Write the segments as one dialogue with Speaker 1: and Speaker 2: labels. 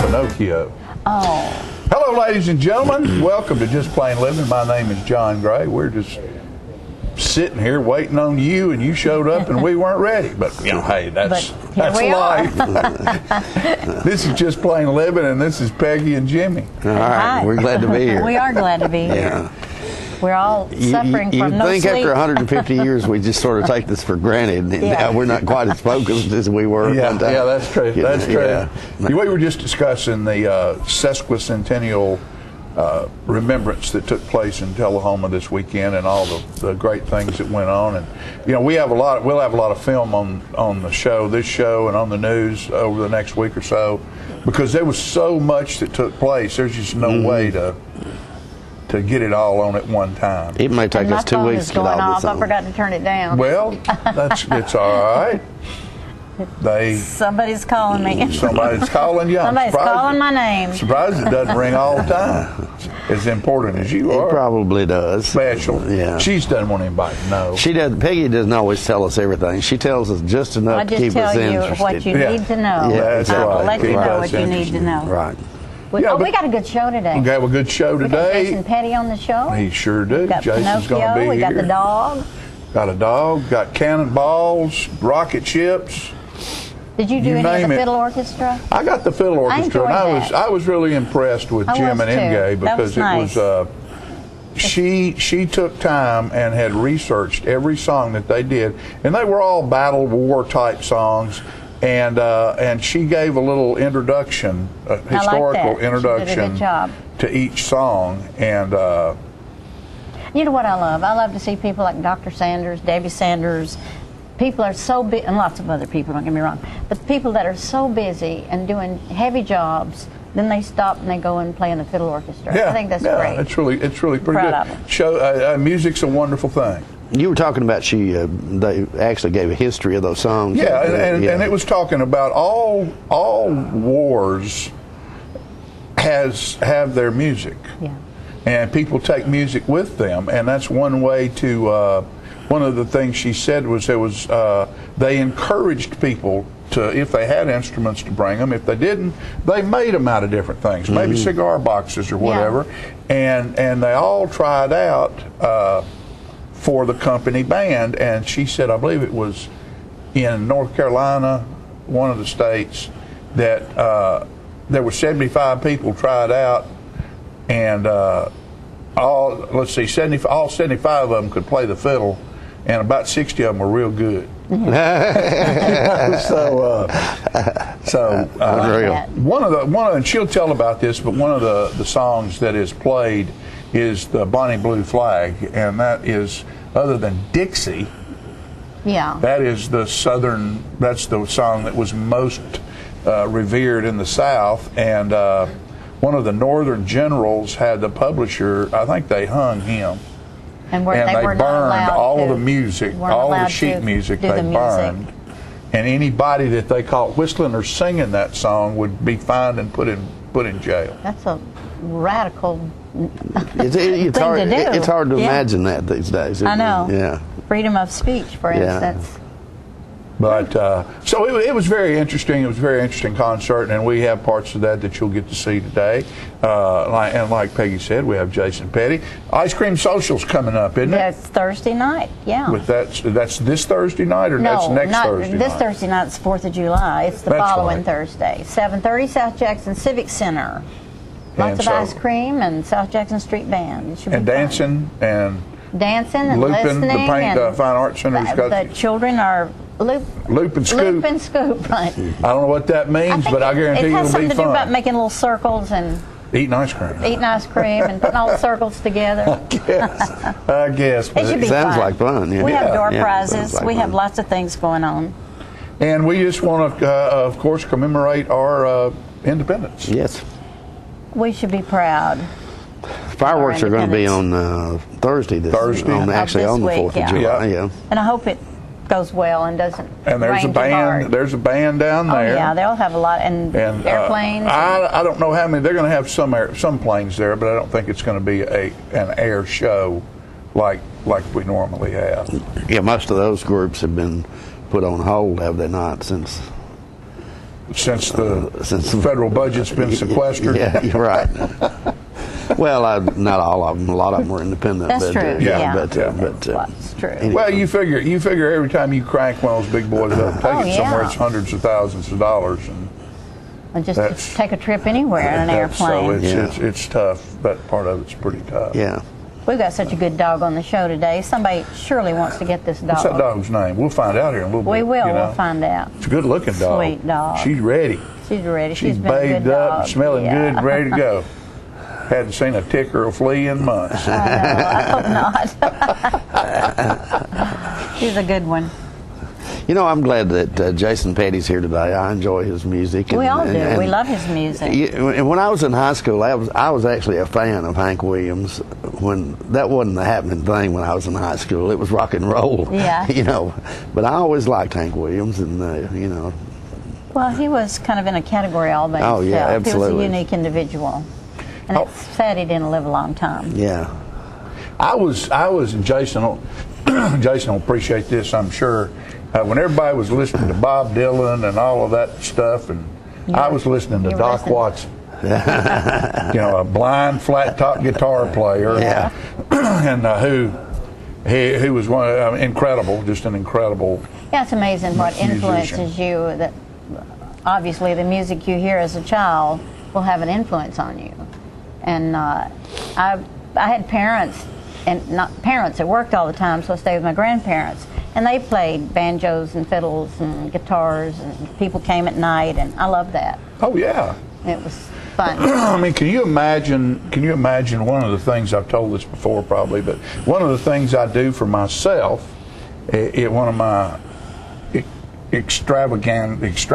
Speaker 1: Pinocchio.
Speaker 2: Oh.
Speaker 1: Hello, ladies and gentlemen. Welcome to Just Plain Living. My name is John Gray. We're just sitting here waiting on you, and you showed up, and we weren't ready. But, you know, hey, that's life. This is Just Plain Living, and this is Peggy and Jimmy.
Speaker 3: All right, we're glad to be here.
Speaker 2: We are glad to be here.
Speaker 3: Yeah.
Speaker 2: We're all suffering from no
Speaker 3: You'd think after 150 years we just sort of take this for granted.
Speaker 2: Yeah.
Speaker 3: We're not quite as focused as we were.
Speaker 1: Yeah,
Speaker 3: one time.
Speaker 1: yeah, that's true. That's true.
Speaker 3: Yeah.
Speaker 1: We were just discussing the sesquicentennial remembrance that took place in Tullahoma this weekend, and all the great things that went on. And you know, we'll have a lot of film on the show, this show, and on the news over the next week or so, because there was so much that took place. There's just no way to get it all on at one time.
Speaker 3: It may take us 2 weeks to get all this on.
Speaker 2: I forgot to turn it down.
Speaker 1: Well, it's all right.
Speaker 2: Somebody's calling me.
Speaker 1: Somebody's calling you.
Speaker 2: Somebody's calling my name.
Speaker 1: Surprised it doesn't ring all the time. As important as you are.
Speaker 3: It probably does.
Speaker 1: Special.
Speaker 3: Yeah.
Speaker 1: She doesn't want anybody to know.
Speaker 3: She does. Peggy doesn't always tell us everything. She tells us just enough to keep us interested.
Speaker 2: I just tell you what you need to know.
Speaker 1: Yeah, that's right.
Speaker 2: I'll let you know what you need to know.
Speaker 3: Right.
Speaker 2: We got a good show today.
Speaker 1: We have a good show today.
Speaker 2: We got Jason Petty on the show.
Speaker 1: He sure did.
Speaker 2: We got
Speaker 1: Jason's going to be
Speaker 2: Pinocchio. We got
Speaker 1: here.
Speaker 2: the dog.
Speaker 1: Got a dog. Got cannonballs, rocket ships.
Speaker 2: Did you do any of the fiddle orchestra?
Speaker 1: I got the fiddle orchestra, and I was really impressed with Jim and MJ because it was. She took time and had researched every song that they did, and they were all Battle War type songs. And she gave a little introduction, a historical introduction to each song. And
Speaker 2: you know what I love? I love to see people like Dr. Sanders, Debbie Sanders. People are so busy, and lots of other people, don't get me wrong, but people that are so busy and doing heavy jobs, then they stop and they go and play in the fiddle orchestra.
Speaker 1: Yeah,
Speaker 2: I think that's great.
Speaker 1: It's really pretty
Speaker 2: Proud
Speaker 1: good.
Speaker 2: Of them.
Speaker 1: Show music's a wonderful thing.
Speaker 3: You were talking about they actually gave a history of those songs.
Speaker 1: Yeah, and it was talking about all wars have their music. Yeah. And people take music with them, and that's one way to. One of the things she said was they encouraged people to, if they had instruments, to bring them. If they didn't, they made them out of different things, maybe cigar boxes or whatever. Yeah. And they all tried out for the company band. And she said, I believe it was in North Carolina, one of the states, that there were 75 people tried out, and all 75 of them could play the fiddle. And about 60 of them were real good. And she'll tell about this, but one of the songs that is played is the Bonnie Blue Flag, and that is, other than Dixie, that is that's the song that was most revered in the South, and one of the Northern generals had the publisher, I think they hung him. And they burned all the music, all the sheet music they burned. And anybody that they caught whistling or singing that song would be fined and put in jail.
Speaker 2: That's a radical
Speaker 3: thing to do. It's hard to imagine that these days.
Speaker 2: I know.
Speaker 3: Yeah.
Speaker 2: Freedom of speech, for instance.
Speaker 1: But so it was very interesting. It was a very interesting concert, and we have parts of that you'll get to see today. And like Peggy said, we have Jason Petty. Ice Cream Social's coming up, isn't it?
Speaker 2: That's Thursday night. Yeah.
Speaker 1: That's this Thursday night, or that's next Thursday night?
Speaker 2: This Thursday night. It's 4th of July. It's the following Thursday, 7:30, South Jackson Civic Center. Lots of ice cream and South Jackson Street Band. It should be
Speaker 1: dancing and
Speaker 2: listening.
Speaker 1: The Fine Arts Center.
Speaker 2: The children are.
Speaker 1: Loop and scoop.
Speaker 2: Loop and scoop, right.
Speaker 1: I don't know what that means, but I guarantee it'll be fun. It has something to do about
Speaker 2: making little circles and
Speaker 1: eating ice cream.
Speaker 2: And putting all the circles together.
Speaker 1: I guess.
Speaker 2: It should be
Speaker 3: sounds like fun. Yeah.
Speaker 2: We have door prizes. We have lots of things going on.
Speaker 1: And we just want to, of course, commemorate our independence.
Speaker 3: Yes.
Speaker 2: We should be proud.
Speaker 3: Fireworks are going to be on Thursday.
Speaker 1: Thursday.
Speaker 3: Actually, on the 4th of July. Yeah.
Speaker 2: And I hope it goes well and doesn't
Speaker 1: there's a band
Speaker 2: hard.
Speaker 1: There's a band down there.
Speaker 2: Oh yeah, they'll have a lot, and airplanes.
Speaker 1: I don't know how many. They're going to have some planes there, but I don't think it's going to be an air show like we normally have.
Speaker 3: Yeah, most of those groups have been put on hold, have they not, since
Speaker 1: since the federal budget's been sequestered.
Speaker 3: Yeah, you're right. Well, not all of them. A lot of them were independent.
Speaker 2: That's
Speaker 3: but,
Speaker 2: true.
Speaker 3: That's
Speaker 2: true.
Speaker 3: Anyway.
Speaker 1: Well, you figure every time you crank one of those big boys up, take it somewhere, it's hundreds of thousands of dollars, and
Speaker 2: just take a trip anywhere in an airplane.
Speaker 1: So it's tough. That part of it's pretty tough.
Speaker 3: Yeah.
Speaker 2: We've got such a good dog on the show today. Somebody surely wants to get this dog.
Speaker 1: What's that dog's name? We'll find out here in a little bit.
Speaker 2: We will.
Speaker 1: You know?
Speaker 2: We'll find out.
Speaker 1: It's a good-looking dog.
Speaker 2: Sweet dog.
Speaker 1: She's ready.
Speaker 2: She's ready.
Speaker 1: She's
Speaker 2: been a
Speaker 1: bathed
Speaker 2: good
Speaker 1: up,
Speaker 2: dog.
Speaker 1: and smelling good, and ready to go. Hadn't seen a tick or a flea in months.
Speaker 2: I hope not. She's a good one.
Speaker 3: You know, I'm glad that Jason Petty's here today. I enjoy his music.
Speaker 2: We all do. We love his music.
Speaker 3: And when I was in high school, I was actually a fan of Hank Williams. When that wasn't the happening thing when I was in high school, it was rock and roll.
Speaker 2: Yeah.
Speaker 3: You know, but I always liked Hank Williams, and you know.
Speaker 2: Well, he was kind of in a category all by himself.
Speaker 3: Oh yeah, absolutely.
Speaker 2: He was a unique individual, and it's sad he didn't live a long time.
Speaker 3: Yeah.
Speaker 1: I was, and Jason will appreciate this, I'm sure. When everybody was listening to Bob Dylan and all of that stuff, and I was listening to Doc Watson, you know, a blind flat top guitar player, and who was incredible, just an incredible.
Speaker 2: Yeah, it's amazing what influences you. That obviously the music you hear as a child will have an influence on you. And I had parents, and not parents that worked all the time, so I stayed with my grandparents. And they played banjos and fiddles and guitars, and people came at night, and I loved that.
Speaker 1: Oh yeah,
Speaker 2: it was fun.
Speaker 1: I mean, can you imagine one of the things, I've told this before probably, but one of the things I do for myself, one of my extravagant things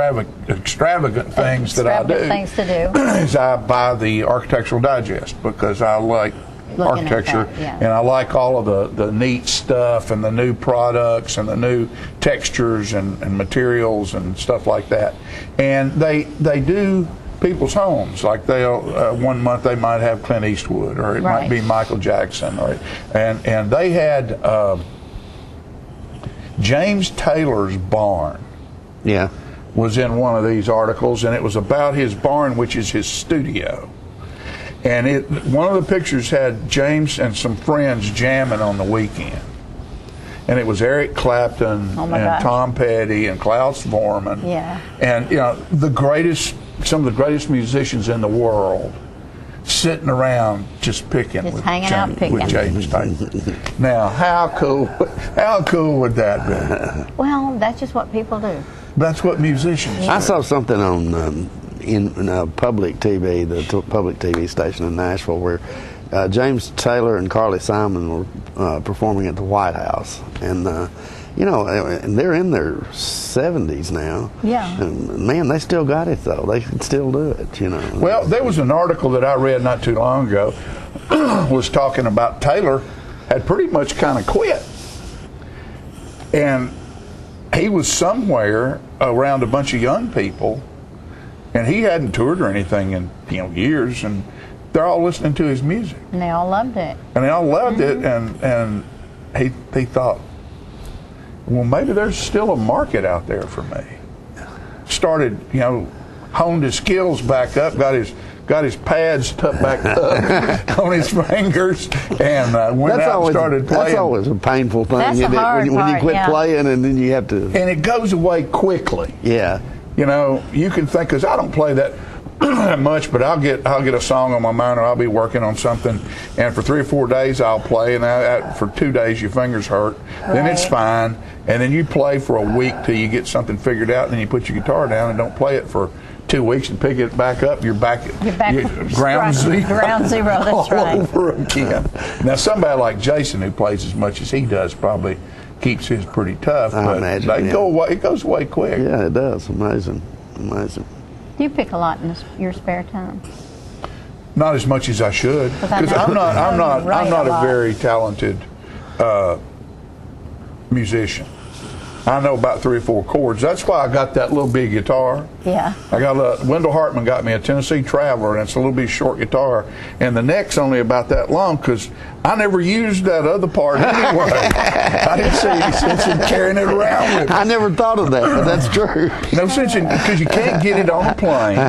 Speaker 1: that I do
Speaker 2: things to do
Speaker 1: is I buy the Architectural Digest, because I like architecture, and I like all of the neat stuff and the new products and the new textures and materials and stuff like that. And they do people's homes, like they'll 1 month they might have Clint Eastwood, or it might be Michael Jackson, and they had James Taylor's barn was in one of these articles, and it was about his barn, which is his studio. And one of the pictures had James and some friends jamming on the weekend. And it was Eric Clapton and Tom Petty and Klaus Voormann.
Speaker 2: Yeah.
Speaker 1: And, you know, some of the greatest musicians in the world sitting around just picking with James Taylor. Now, how cool would that be?
Speaker 2: Well, that's just what people do.
Speaker 1: That's what musicians do.
Speaker 3: I saw something on in public TV, the public TV station in Nashville, where James Taylor and Carly Simon were performing at the White House, and you know, and they're in their 70s now.
Speaker 2: Yeah.
Speaker 3: And man, they still got it though. They can still do it. You know.
Speaker 1: Well, there was an article that I read not too long ago was talking about Taylor had pretty much kind of quit, and he was somewhere around a bunch of young people. And he hadn't toured or anything in years, and they're all listening to his music.
Speaker 2: And they all loved it.
Speaker 1: And he thought, well, maybe there's still a market out there for me. Started, honed his skills back up, got his pads tucked back up on his fingers, and went out and started playing.
Speaker 3: That's always a painful thing,
Speaker 2: that's
Speaker 3: isn't
Speaker 2: the hard
Speaker 3: it? When you quit playing, and then you have to.
Speaker 1: And it goes away quickly.
Speaker 3: Yeah.
Speaker 1: You can think, because I don't play that much, but I'll get a song on my mind, or I'll be working on something, and for 3 or 4 days I'll play, and for 2 days your fingers hurt, then it's fine, and then you play for a week till you get something figured out, and then you put your guitar down and don't play it for 2 weeks and pick it back up. You're back ground zero.
Speaker 2: Ground zero. That's
Speaker 1: all
Speaker 2: right.
Speaker 1: over again. Now somebody like Jason, who plays as much as he does, probably keeps his pretty tough, but they go away. It goes away quick.
Speaker 3: Yeah, it does. Amazing.
Speaker 2: Do you pick a lot in your spare time?
Speaker 1: Not as much as I should, because I'm not a very talented musician. I know about 3 or 4 chords. That's why I got that little big guitar.
Speaker 2: Yeah.
Speaker 1: Wendell Hartman got me a Tennessee Traveler, and it's a little bit short guitar, and the neck's only about that long, because I never used that other part anyway. I didn't see any sense in carrying it around with me.
Speaker 3: I never thought of that, but that's true.
Speaker 1: No sense in, because you can't get it on a plane.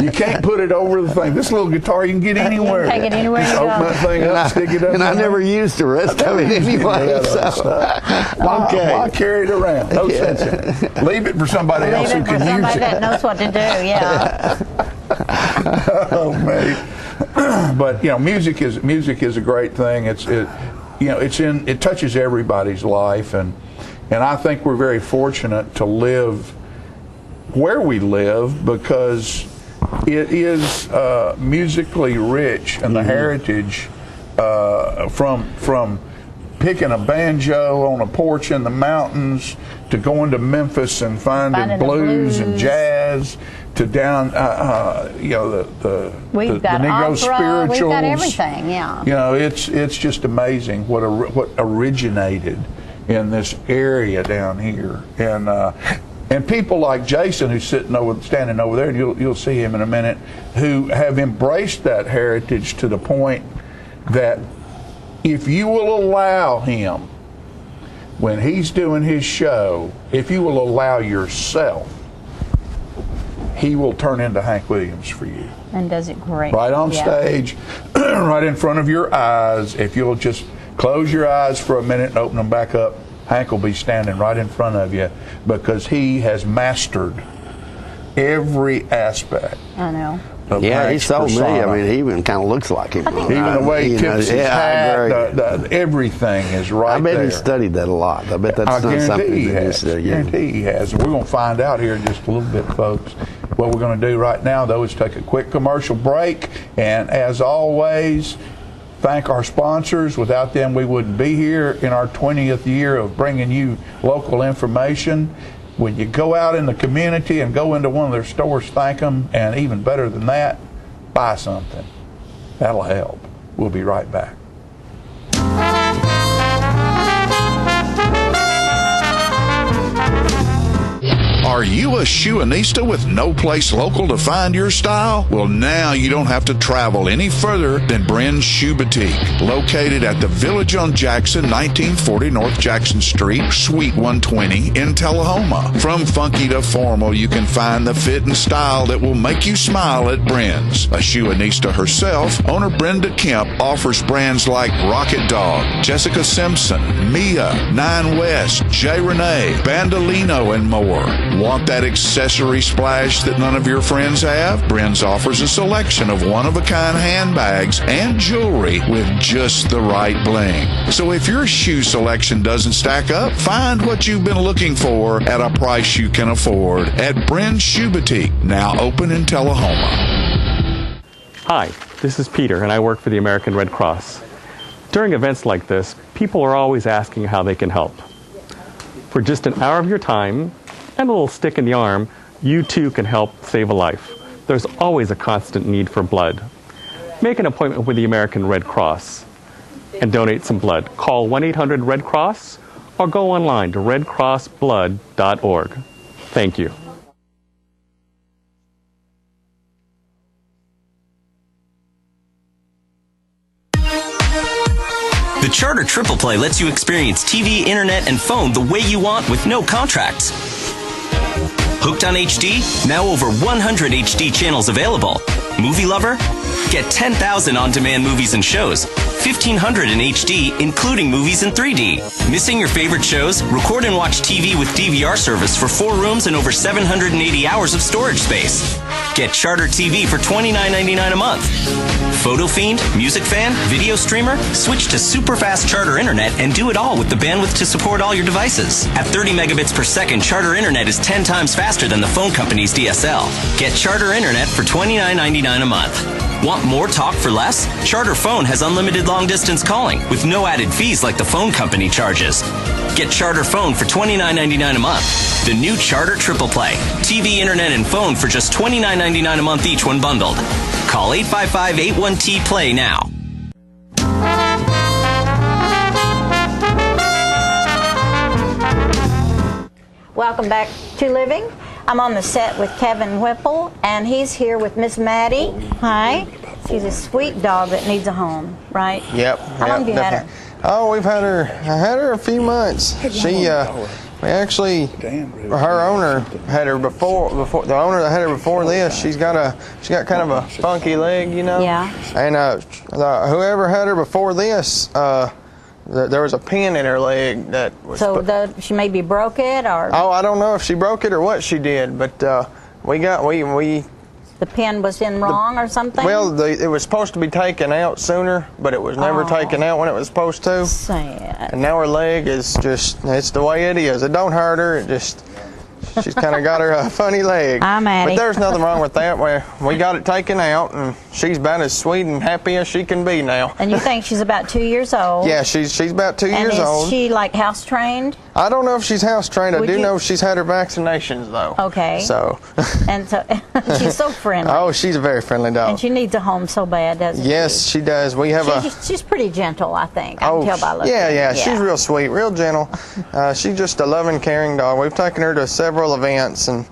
Speaker 1: You can't put it over the thing. This little guitar you can get anywhere.
Speaker 2: You can take it anywhere you
Speaker 1: Just
Speaker 2: go.
Speaker 1: open that thing up, stick it up.
Speaker 3: And I never used the rest of it anyway.
Speaker 1: Why carry it around? No sense in it. Leave it for somebody else who
Speaker 2: Leave it
Speaker 1: can
Speaker 2: for
Speaker 1: use
Speaker 2: somebody
Speaker 1: it.
Speaker 2: that knows what to do, yeah.
Speaker 1: Oh man! But you know, music is a great thing. It touches everybody's life, and I think we're very fortunate to live where we live because it is musically rich, and the heritage from picking a banjo on a porch in the mountains to going to Memphis and finding blues and jazz to down, the
Speaker 2: We've got
Speaker 1: Negro
Speaker 2: opera,
Speaker 1: spirituals.
Speaker 2: we've got everything, yeah.
Speaker 1: You know, it's just amazing what originated in this area down here, and people like Jason, who's standing over there, and you'll see him in a minute, who have embraced that heritage to the point that if you will allow him, when he's doing his show, if you will allow yourself, he will turn into Hank Williams for you.
Speaker 2: And does it great.
Speaker 1: Right on stage, right in front of your eyes. If you'll just close your eyes for a minute and open them back up, Hank will be standing right in front of you because he has mastered every aspect.
Speaker 2: I know.
Speaker 3: Yeah, he sold me. I mean, he even kind of looks like him.
Speaker 1: Even the way he tips his hat, everything is right there.
Speaker 3: I bet he studied that a lot. I bet that's not something
Speaker 1: he
Speaker 3: that
Speaker 1: has.
Speaker 3: just
Speaker 1: I guarantee he has. We're going to find out here in just a little bit, folks. What we're going to do right now, though, is take a quick commercial break. And as always, thank our sponsors. Without them, we wouldn't be here in our 20th year of bringing you local information. When you go out in the community and go into one of their stores, thank them, and even better than that, buy something. That'll help. We'll be right back. Are you a shoeanista with no place local to find your style? Well, now you don't have to travel any further than Bren's Shoe Boutique, located at the Village on Jackson, 1940 North Jackson Street, Suite 120 in Tullahoma. From funky to formal, you can find the fit and style that will make you smile at Bren's. A shoeanista herself, owner Brenda Kemp offers brands like Rocket Dog, Jessica Simpson, Mia, Nine West, J. Renee, Bandolino, and more. Want that accessory splash that none of your friends have? Bren's offers a selection of one-of-a-kind handbags and jewelry with just the right bling. So if your shoe selection doesn't stack up, find what you've been looking for at a price you can afford at Bren's Shoe Boutique, now open in Tullahoma.
Speaker 4: Hi, this is Peter, and I work for the American Red Cross. During events like this, people are always asking how they can help. For just an hour of your time, and a little stick in the arm, you too can help save a life. There's always a constant need for blood. Make an appointment with the American Red Cross and donate some blood. Call 1-800-RED-CROSS or go online to redcrossblood.org. Thank you.
Speaker 5: The Charter Triple Play lets you experience TV, internet, and phone the way you want with no contracts. Hooked on HD? Now over 100 HD channels available. Movie lover? Get 10,000 on-demand movies and shows. 1,500 in HD, including movies in 3D. Missing your favorite shows? Record and watch TV with DVR service for 4 rooms and over 780 hours of storage space. Get Charter TV for $29.99 a month. Photo fiend, music fan, video streamer? Switch to super fast Charter Internet and do it all with the bandwidth to support all your devices. At 30 megabits per second, Charter Internet is 10 times faster than the phone company's DSL. Get Charter Internet for $29.99 a month. Want more talk for less? Charter Phone has unlimited long-distance calling with no added fees like the phone company charges. Get Charter Phone for $29.99 a month. The new Charter Triple Play. TV, internet, and phone for just $29.99 a month each when bundled. Call 855-81-T-PLAY now.
Speaker 2: Welcome back to Living. I'm on the set with Kevin Whipple, and he's here with Miss Maddie. Hi. She's a sweet dog that needs a home, right?
Speaker 6: Yep.
Speaker 2: How long have you had her?
Speaker 6: Oh, we've had her. I had her a few months. She, we actually, her owner had her before the owner that had her before this. She got kind of a funky leg, you know.
Speaker 2: Yeah.
Speaker 6: And whoever had her before this, there was a pin in her leg that was.
Speaker 2: So she maybe broke it, or?
Speaker 6: Oh, I don't know if she broke it or what she did, but we.
Speaker 2: The pin was in wrong or something?
Speaker 6: Well, it was supposed to be taken out sooner, but it was never taken out when it was supposed to.
Speaker 2: Sad.
Speaker 6: And now her leg is just, it's the way it is. It don't hurt her, it just, she's kind of got her funny leg.
Speaker 2: I'm Addie.
Speaker 6: But there's nothing wrong with that. We got it taken out, and she's about as sweet and happy as she can be now.
Speaker 2: And you think she's about 2 years old?
Speaker 6: Yeah, she's about 2 years old.
Speaker 2: And is she like house trained?
Speaker 6: I don't know if she's house trained. I
Speaker 2: Would
Speaker 6: do
Speaker 2: you-
Speaker 6: know she's had her vaccinations though.
Speaker 2: Okay.
Speaker 6: So.
Speaker 2: And so she's so friendly.
Speaker 6: Oh, she's a very friendly dog.
Speaker 2: And she needs a home so bad, doesn't she?
Speaker 6: Yes, she does. We have
Speaker 2: She's pretty gentle, I think. I can tell by looking.
Speaker 6: yeah, she's real sweet, real gentle. She's just a loving, caring dog. We've taken her to several events, and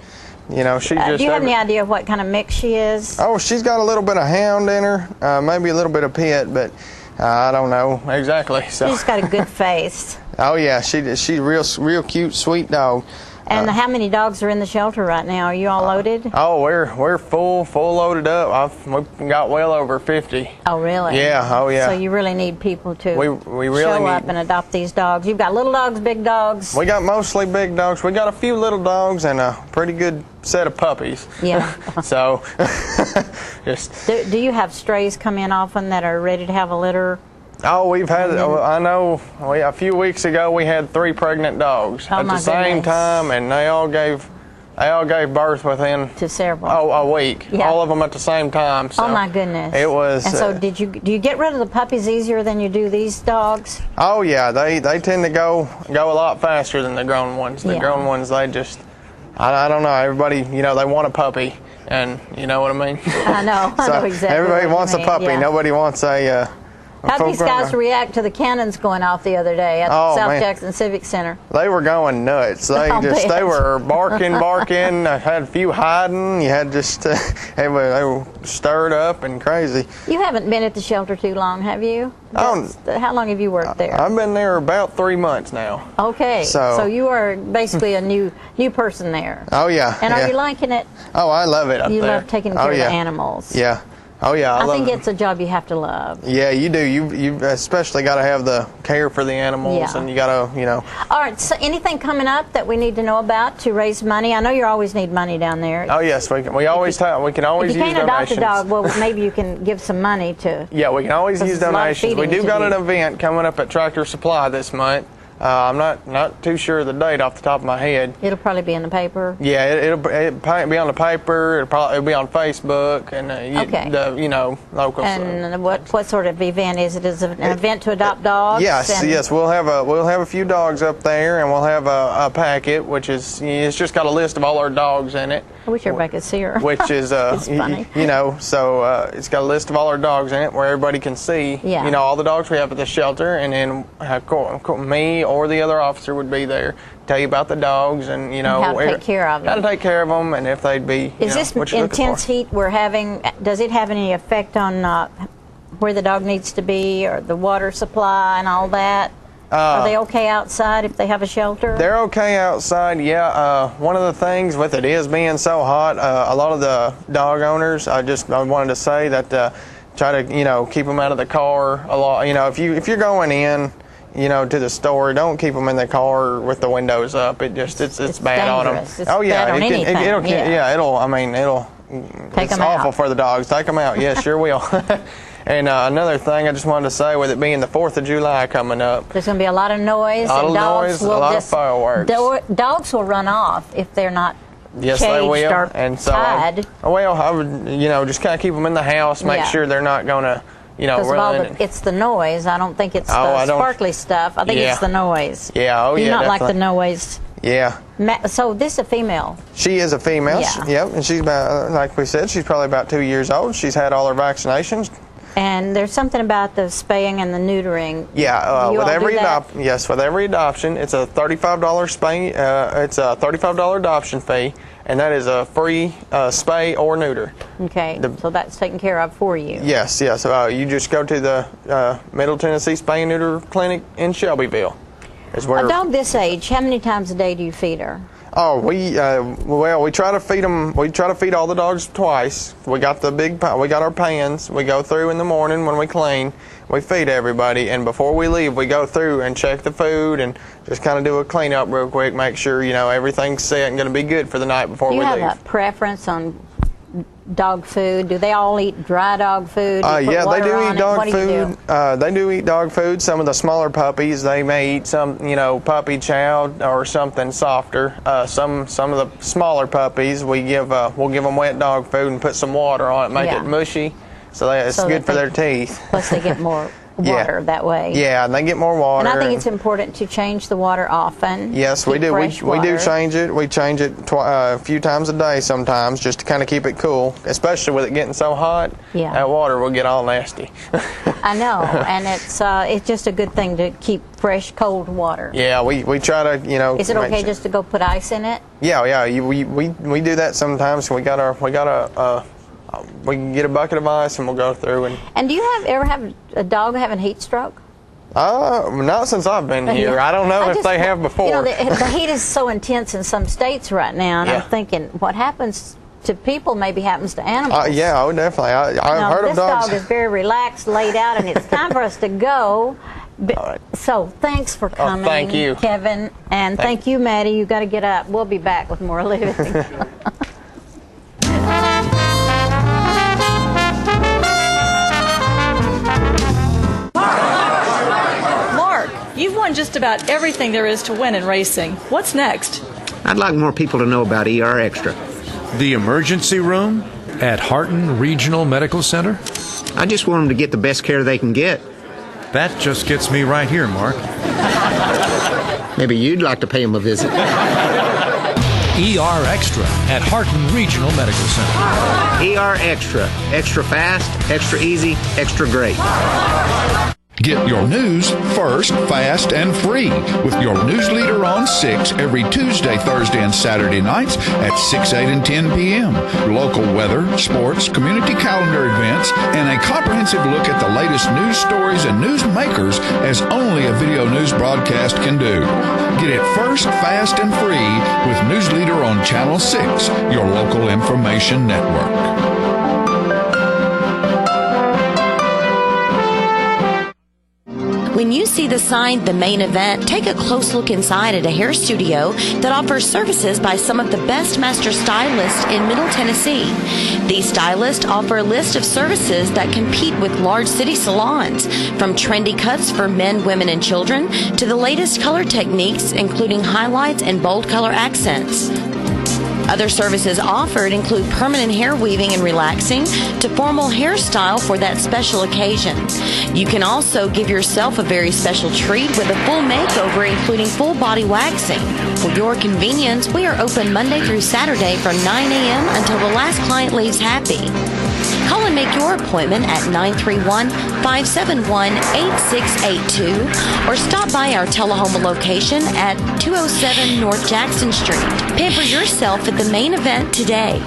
Speaker 6: you know, she just.
Speaker 2: Do you have any idea of what kind of mix she is?
Speaker 6: Oh, she's got a little bit of hound in her, maybe a little bit of pit, but I don't know exactly. So.
Speaker 2: She's got a good face.
Speaker 6: Oh yeah, she's real cute, sweet dog.
Speaker 2: And how many dogs are in the shelter right now? Are you all loaded?
Speaker 6: Oh, we're full loaded up. We've got well over 50.
Speaker 2: Oh, really?
Speaker 6: Yeah. Oh, yeah.
Speaker 2: So you really need people to
Speaker 6: We really
Speaker 2: show up
Speaker 6: need-
Speaker 2: and adopt these dogs. You've got little dogs, big dogs.
Speaker 6: We got mostly big dogs. We got a few little dogs and a pretty good set of puppies.
Speaker 2: Yeah.
Speaker 6: So, just.
Speaker 2: Do you have strays come in often that are ready to have a litter?
Speaker 6: Oh, we've had. I know. A few weeks ago, we had 3 pregnant dogs
Speaker 2: Oh,
Speaker 6: at
Speaker 2: my
Speaker 6: the same
Speaker 2: goodness.
Speaker 6: time, and they all gave birth within
Speaker 2: To several.
Speaker 6: a week.
Speaker 2: Yeah.
Speaker 6: All of them at the same time. So
Speaker 2: Oh my goodness!
Speaker 6: It was.
Speaker 2: And so, do you get rid of the puppies easier than you do these dogs?
Speaker 6: Oh yeah, they tend to go a lot faster than the grown ones. The
Speaker 2: Yeah.
Speaker 6: grown ones, they just. I don't know. Everybody, they want a puppy, and you know what I mean.
Speaker 2: I know. I know exactly.
Speaker 6: Everybody
Speaker 2: what you
Speaker 6: wants a
Speaker 2: mean,
Speaker 6: puppy.
Speaker 2: yeah.
Speaker 6: Nobody wants a.
Speaker 2: How did these guys react to the cannons going off the other day at
Speaker 6: Oh,
Speaker 2: South
Speaker 6: man.
Speaker 2: Jackson Civic Center?
Speaker 6: They were going nuts. They
Speaker 2: I'll bet.
Speaker 6: they were barking. Had a few hiding. You had just they were stirred up and crazy.
Speaker 2: You haven't been at the shelter too long, have you?
Speaker 6: Oh.
Speaker 2: How long have you worked there?
Speaker 6: I've been there about 3 months now.
Speaker 2: Okay,
Speaker 6: So
Speaker 2: you are basically a new person there.
Speaker 6: Oh yeah.
Speaker 2: And
Speaker 6: yeah.
Speaker 2: are you liking it?
Speaker 6: Oh, I love it up
Speaker 2: You
Speaker 6: there.
Speaker 2: love taking
Speaker 6: Oh,
Speaker 2: care of
Speaker 6: yeah.
Speaker 2: the animals.
Speaker 6: Yeah. Oh yeah.
Speaker 2: I
Speaker 6: love
Speaker 2: think
Speaker 6: it.
Speaker 2: it's a job you have to love.
Speaker 6: Yeah, you do. You've especially got to have the care for the animals,
Speaker 2: Yeah.
Speaker 6: and you got to,
Speaker 2: All right, so anything coming up that we need to know about to raise money? I know you always need money down there.
Speaker 6: Oh yes, we can always
Speaker 2: If you
Speaker 6: use
Speaker 2: can't adopt
Speaker 6: donations.
Speaker 2: a dog, well, maybe you can give some money to.
Speaker 6: Yeah, we can always
Speaker 2: Because
Speaker 6: use
Speaker 2: there's a lot of
Speaker 6: donations. We
Speaker 2: feeding
Speaker 6: do
Speaker 2: to
Speaker 6: got
Speaker 2: do.
Speaker 6: an event coming up at Tractor Supply this month. I'm not too sure of the date off the top of my head.
Speaker 2: It'll probably be in the paper.
Speaker 6: Yeah, it'll be on the paper. It'll be on Facebook and
Speaker 2: Okay.
Speaker 6: the local.
Speaker 2: And what sort of event is it? Is it an event to adopt dogs?
Speaker 6: Yes,
Speaker 2: And-
Speaker 6: yes. We'll have a few dogs up there, and we'll have a packet, which is it's just got a list of all our dogs in it.
Speaker 2: I wish everybody could see her.
Speaker 6: Which is
Speaker 2: It's funny.
Speaker 6: so it's got a list of all our dogs in it where everybody can see
Speaker 2: Yeah.
Speaker 6: all the dogs we have at the shelter, and then me or the other officer would be there, tell you about the dogs, and
Speaker 2: how to take care of them.
Speaker 6: how to take care of them, and if they'd be
Speaker 2: Is this
Speaker 6: what you're looking
Speaker 2: intense
Speaker 6: for.
Speaker 2: heat we're having? Does it have any effect on where the dog needs to be, or the water supply and all that? Are they okay outside if they have a shelter?
Speaker 6: They're okay outside, yeah. One of the things with it is being so hot, a lot of the dog owners, I wanted to say that try to keep them out of the car a lot. If you're going in, to the store, don't keep them in the car with the windows up. It's bad on them.
Speaker 2: dangerous. It's
Speaker 6: Oh yeah,
Speaker 2: bad on anything,
Speaker 6: it'll
Speaker 2: Take
Speaker 6: it's
Speaker 2: 'em
Speaker 6: awful
Speaker 2: out.
Speaker 6: for the dogs. Take them out. Yes, sure will. And another thing I just wanted to say, with it being the 4th of July coming up,
Speaker 2: There's going to be a lot of noise.
Speaker 6: A lot
Speaker 2: and
Speaker 6: of
Speaker 2: dogs
Speaker 6: noise, a
Speaker 2: will
Speaker 6: lot of
Speaker 2: just,
Speaker 6: fireworks.
Speaker 2: Dogs will run off if they're not
Speaker 6: yes,
Speaker 2: caged
Speaker 6: they will.
Speaker 2: or
Speaker 6: And so,
Speaker 2: tied.
Speaker 6: I would, just kind of keep them in the house, make
Speaker 2: Yeah.
Speaker 6: sure they're not going to,
Speaker 2: Because of all
Speaker 6: run.
Speaker 2: it's the noise. I don't think it's
Speaker 6: Oh,
Speaker 2: the
Speaker 6: I don't-
Speaker 2: sparkly stuff. I think
Speaker 6: Yeah.
Speaker 2: it's the noise.
Speaker 6: Yeah, oh
Speaker 2: Do you
Speaker 6: yeah,
Speaker 2: not like the
Speaker 6: definitely.
Speaker 2: noise?
Speaker 6: Yeah.
Speaker 2: So this is a female.
Speaker 6: She is a female.
Speaker 2: Yeah.
Speaker 6: Yep, and she's about, like we said, she's probably about 2 years old. She's had all her vaccinations.
Speaker 2: And there's something about the spaying and the neutering.
Speaker 6: Yeah,
Speaker 2: You
Speaker 6: with
Speaker 2: all do
Speaker 6: every
Speaker 2: that?
Speaker 6: with every adoption, it's a $35 it's a $35 adoption fee, and that is a free spay or neuter.
Speaker 2: Okay, so that's taken care of for you.
Speaker 6: Yes, yes. You just go to the Middle Tennessee Spay and Neuter Clinic in Shelbyville. Is where
Speaker 2: A dog this age, how many times a day do you feed her?
Speaker 6: Oh, we try to feed them. We try to feed all the dogs twice. We got we got our pans. We go through in the morning when we clean. We feed everybody, and before we leave, we go through and check the food and just kind of do a cleanup real quick, make sure everything's set and going to be good for the night before we leave.
Speaker 2: Do you have a preference on dog food? Do they all eat dry dog food?
Speaker 6: Yeah, they do eat dog food. They do eat dog food. Some of the smaller puppies, they may eat some, puppy chow or something softer. Some of the smaller puppies, we'll give them wet dog food and put some water on it, make it mushy, so it's good for their teeth.
Speaker 2: Plus, they get more water that way.
Speaker 6: Yeah, and they get more water.
Speaker 2: And I think it's important to change the water often.
Speaker 6: Yes, we do. We do change it. We change it a few times a day sometimes, just to kind of keep it cool. Especially with it getting so hot, that water will get all nasty.
Speaker 2: I know, and it's just a good thing to keep fresh, cold water.
Speaker 6: Yeah, we try to
Speaker 2: Is it okay just to go put ice in it?
Speaker 6: Yeah. We do that sometimes. We can get a bucket of ice and we'll go through
Speaker 2: and do you ever have a dog having heat stroke?
Speaker 6: Not since I've been here. I don't know if they have before.
Speaker 2: The heat is so intense in some states right now, and I'm thinking, what happens to people maybe happens to animals.
Speaker 6: Yeah, definitely. I've heard of dogs.
Speaker 2: This dog is very relaxed, laid out, and it's time for us to go. So thanks for coming,
Speaker 6: thank you,
Speaker 2: Kevin, and thank you, Maddie. You got to get up. We'll be back with more living.
Speaker 7: You've won just about everything there is to win in racing. What's next?
Speaker 8: I'd like more people to know about ER Extra.
Speaker 9: The emergency room at Harton Regional Medical Center?
Speaker 8: I just want them to get the best care they can get.
Speaker 9: That just gets me right here, Mark.
Speaker 8: Maybe you'd like to pay them a visit.
Speaker 9: ER Extra at Harton Regional Medical Center.
Speaker 8: ER Extra. Extra fast, extra easy, extra great.
Speaker 1: Get your news first, fast, and free with your news leader on 6 every Tuesday, Thursday, and Saturday nights at 6, 8, and 10 p.m. Local weather, sports, community calendar events, and a comprehensive look at the latest news stories and news makers as only a video news broadcast can do. Get it first, fast, and free with News Leader on Channel 6, your local information network.
Speaker 10: When you see the sign, The Main Event, take a close look inside at a hair studio that offers services by some of the best master stylists in Middle Tennessee. These stylists offer a list of services that compete with large city salons, from trendy cuts for men, women, and children to the latest color techniques, including highlights and bold color accents. Other services offered include permanent hair weaving and relaxing to formal hairstyle for that special occasion. You can also give yourself a very special treat with a full makeover, including full body waxing. For your convenience, we are open Monday through Saturday from 9 a.m. until the last client leaves happy. Call and make your appointment at 931-571-8682 or stop by our Tullahoma location at 207 North Jackson Street. Pamper yourself at The Main Event today.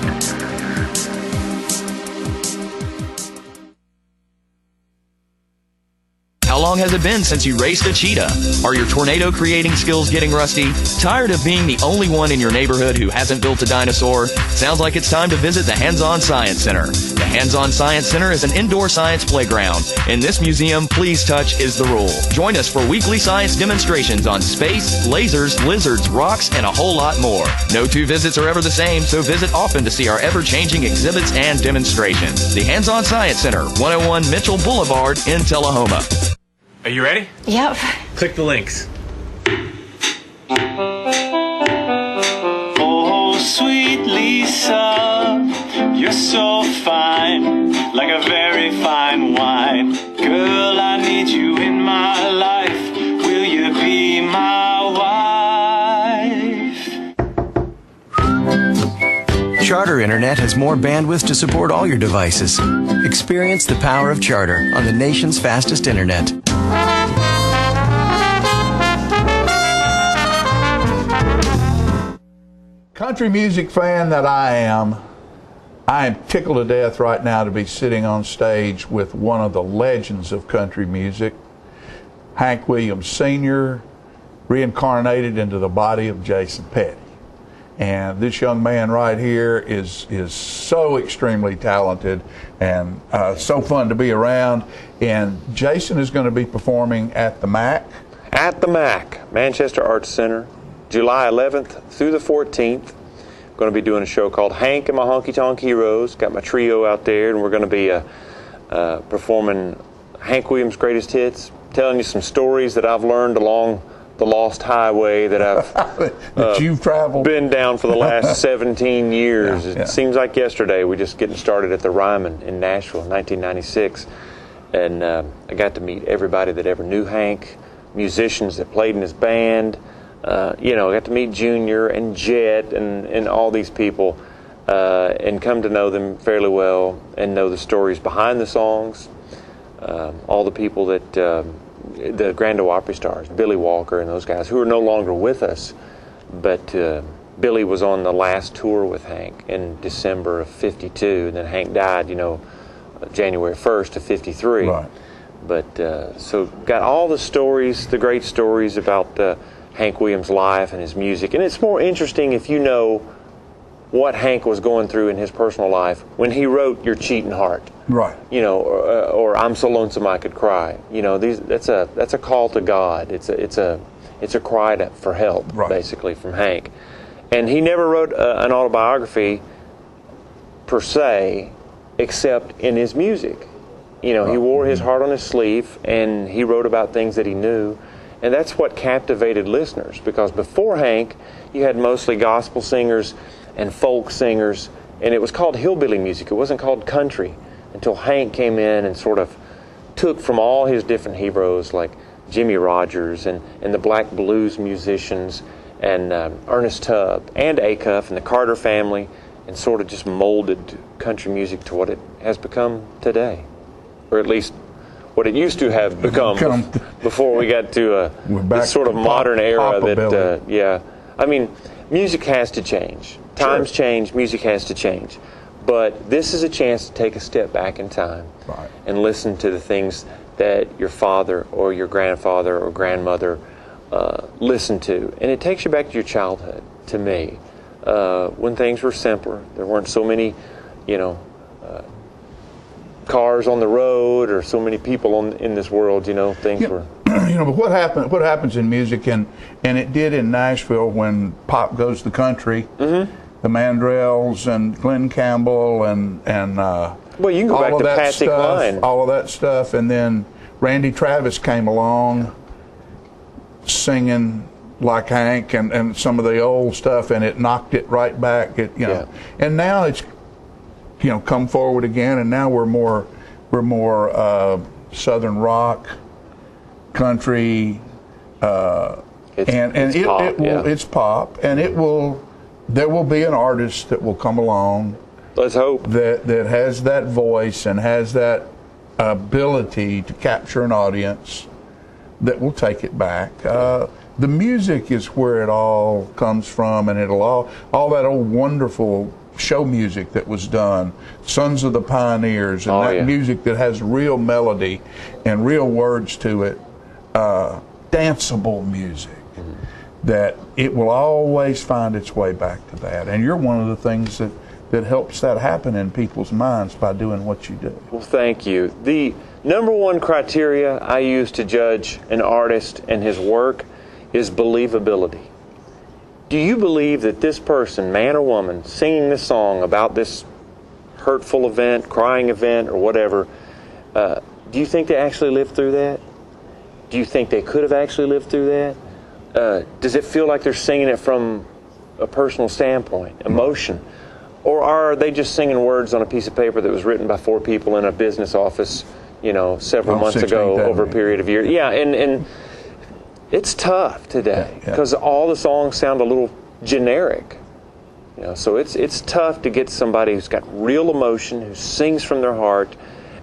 Speaker 5: How long has it been since you raced a cheetah? Are your tornado creating skills getting rusty? Tired of being the only one in your neighborhood who hasn't built a dinosaur? Sounds like it's time to visit the Hands-On Science Center. The Hands-On Science Center is an indoor science playground. In this museum, please touch is the rule. Join us for weekly science demonstrations on space, lasers, lizards, rocks, and a whole lot more. No two visits are ever the same, so visit often to see our ever-changing exhibits and demonstrations. The Hands-On Science Center, 101 Mitchell Boulevard in Tullahoma.
Speaker 11: Are you ready?
Speaker 2: Yep.
Speaker 11: Click the links.
Speaker 12: Oh, sweet Lisa, you're so fine, like a very fine wine. Girl, I need you in my life. Will you be my wife?
Speaker 13: Charter Internet has more bandwidth to support all your devices. Experience the power of Charter on the nation's fastest internet.
Speaker 1: Country music fan that I am tickled to death right now to be sitting on stage with one of the legends of country music, Hank Williams Sr., reincarnated into the body of Jason Petty. And this young man right here is so extremely talented and so fun to be around. And Jason is going to be performing at the MAC.
Speaker 14: At the MAC, Manchester Arts Center, July 11th through the 14th. Going to be doing a show called Hank and My Honky Tonk Heroes. Got my trio out there, and we're going to be performing Hank Williams' greatest hits, telling you some stories that I've learned along the lost highway that I've
Speaker 1: that you've traveled,
Speaker 14: been down for the last 17 years.
Speaker 1: Yeah.
Speaker 14: It seems like yesterday. We're just getting started at the Ryman in Nashville in 1996, and I got to meet everybody that ever knew Hank, musicians that played in his band. I got to meet Junior and Jet and all these people and come to know them fairly well and know the stories behind the songs. All the people that, the Grand Ole Opry stars, Billy Walker and those guys who are no longer with us, but Billy was on the last tour with Hank in December of '52, and then Hank died, January 1st of '53.
Speaker 1: Right.
Speaker 14: But so got all the stories, the great stories about Hank Williams' life and his music. And it's more interesting if you know what Hank was going through in his personal life when he wrote Your Cheating Heart.
Speaker 1: Right.
Speaker 14: Or I'm So Lonesome I Could Cry. That's a call to God. It's a cry for help, right, basically, from Hank. And he never wrote an autobiography per se, except in his music. He wore his heart on his sleeve, and he wrote about things that he knew. And that's what captivated listeners, because before Hank, you had mostly gospel singers and folk singers, and it was called hillbilly music. It wasn't called country until Hank came in and sort of took from all his different heroes like Jimmy Rogers and the black blues musicians and Ernest Tubb and Acuff and the Carter family, and sort of just molded country music to what it has become today, or at least what it used to have become before we got to this sort of modern era that, I mean, music has to change. Times change, music has to change. But this is a chance to take a step back in time and listen to the things that your father or your grandfather or grandmother listened to. And it takes you back to your childhood, to me, when things were simpler. There weren't so many, cars on the road or so many people in this world, things were.
Speaker 1: But what happens in music, and it did in Nashville when pop goes to country. Mm-hmm. The Mandrells and Glenn Campbell and
Speaker 14: well, you can go back to Patsy Cline,
Speaker 1: all of that stuff, and then Randy Travis came along singing like Hank and some of the old stuff, and it knocked it right back. And now it's come forward again, and now we're more Southern rock, country, it's pop, and there will be an artist that will come along.
Speaker 14: Let's hope
Speaker 1: that has that voice and has that ability to capture an audience that will take it back. The music is where it all comes from, and it'll all that old wonderful show music that was done, Sons of the Pioneers, and music that has real melody and real words to it, danceable music, that it will always find its way back to that. And you're one of the things that helps that happen in people's minds by doing what you do.
Speaker 14: Well, thank you. The number one criteria I use to judge an artist and his work is believability. Do you believe that this person, man or woman, singing this song about this hurtful event, crying event, or whatever, do you think they actually lived through that? Do you think they could have actually lived through that? Does it feel like they're singing it from a personal standpoint, emotion? Or are they just singing words on a piece of paper that was written by 4 people in a business office, several months ago over a period of years? Yeah, and it's tough today because all the songs sound a little generic. So it's tough to get somebody who's got real emotion, who sings from their heart,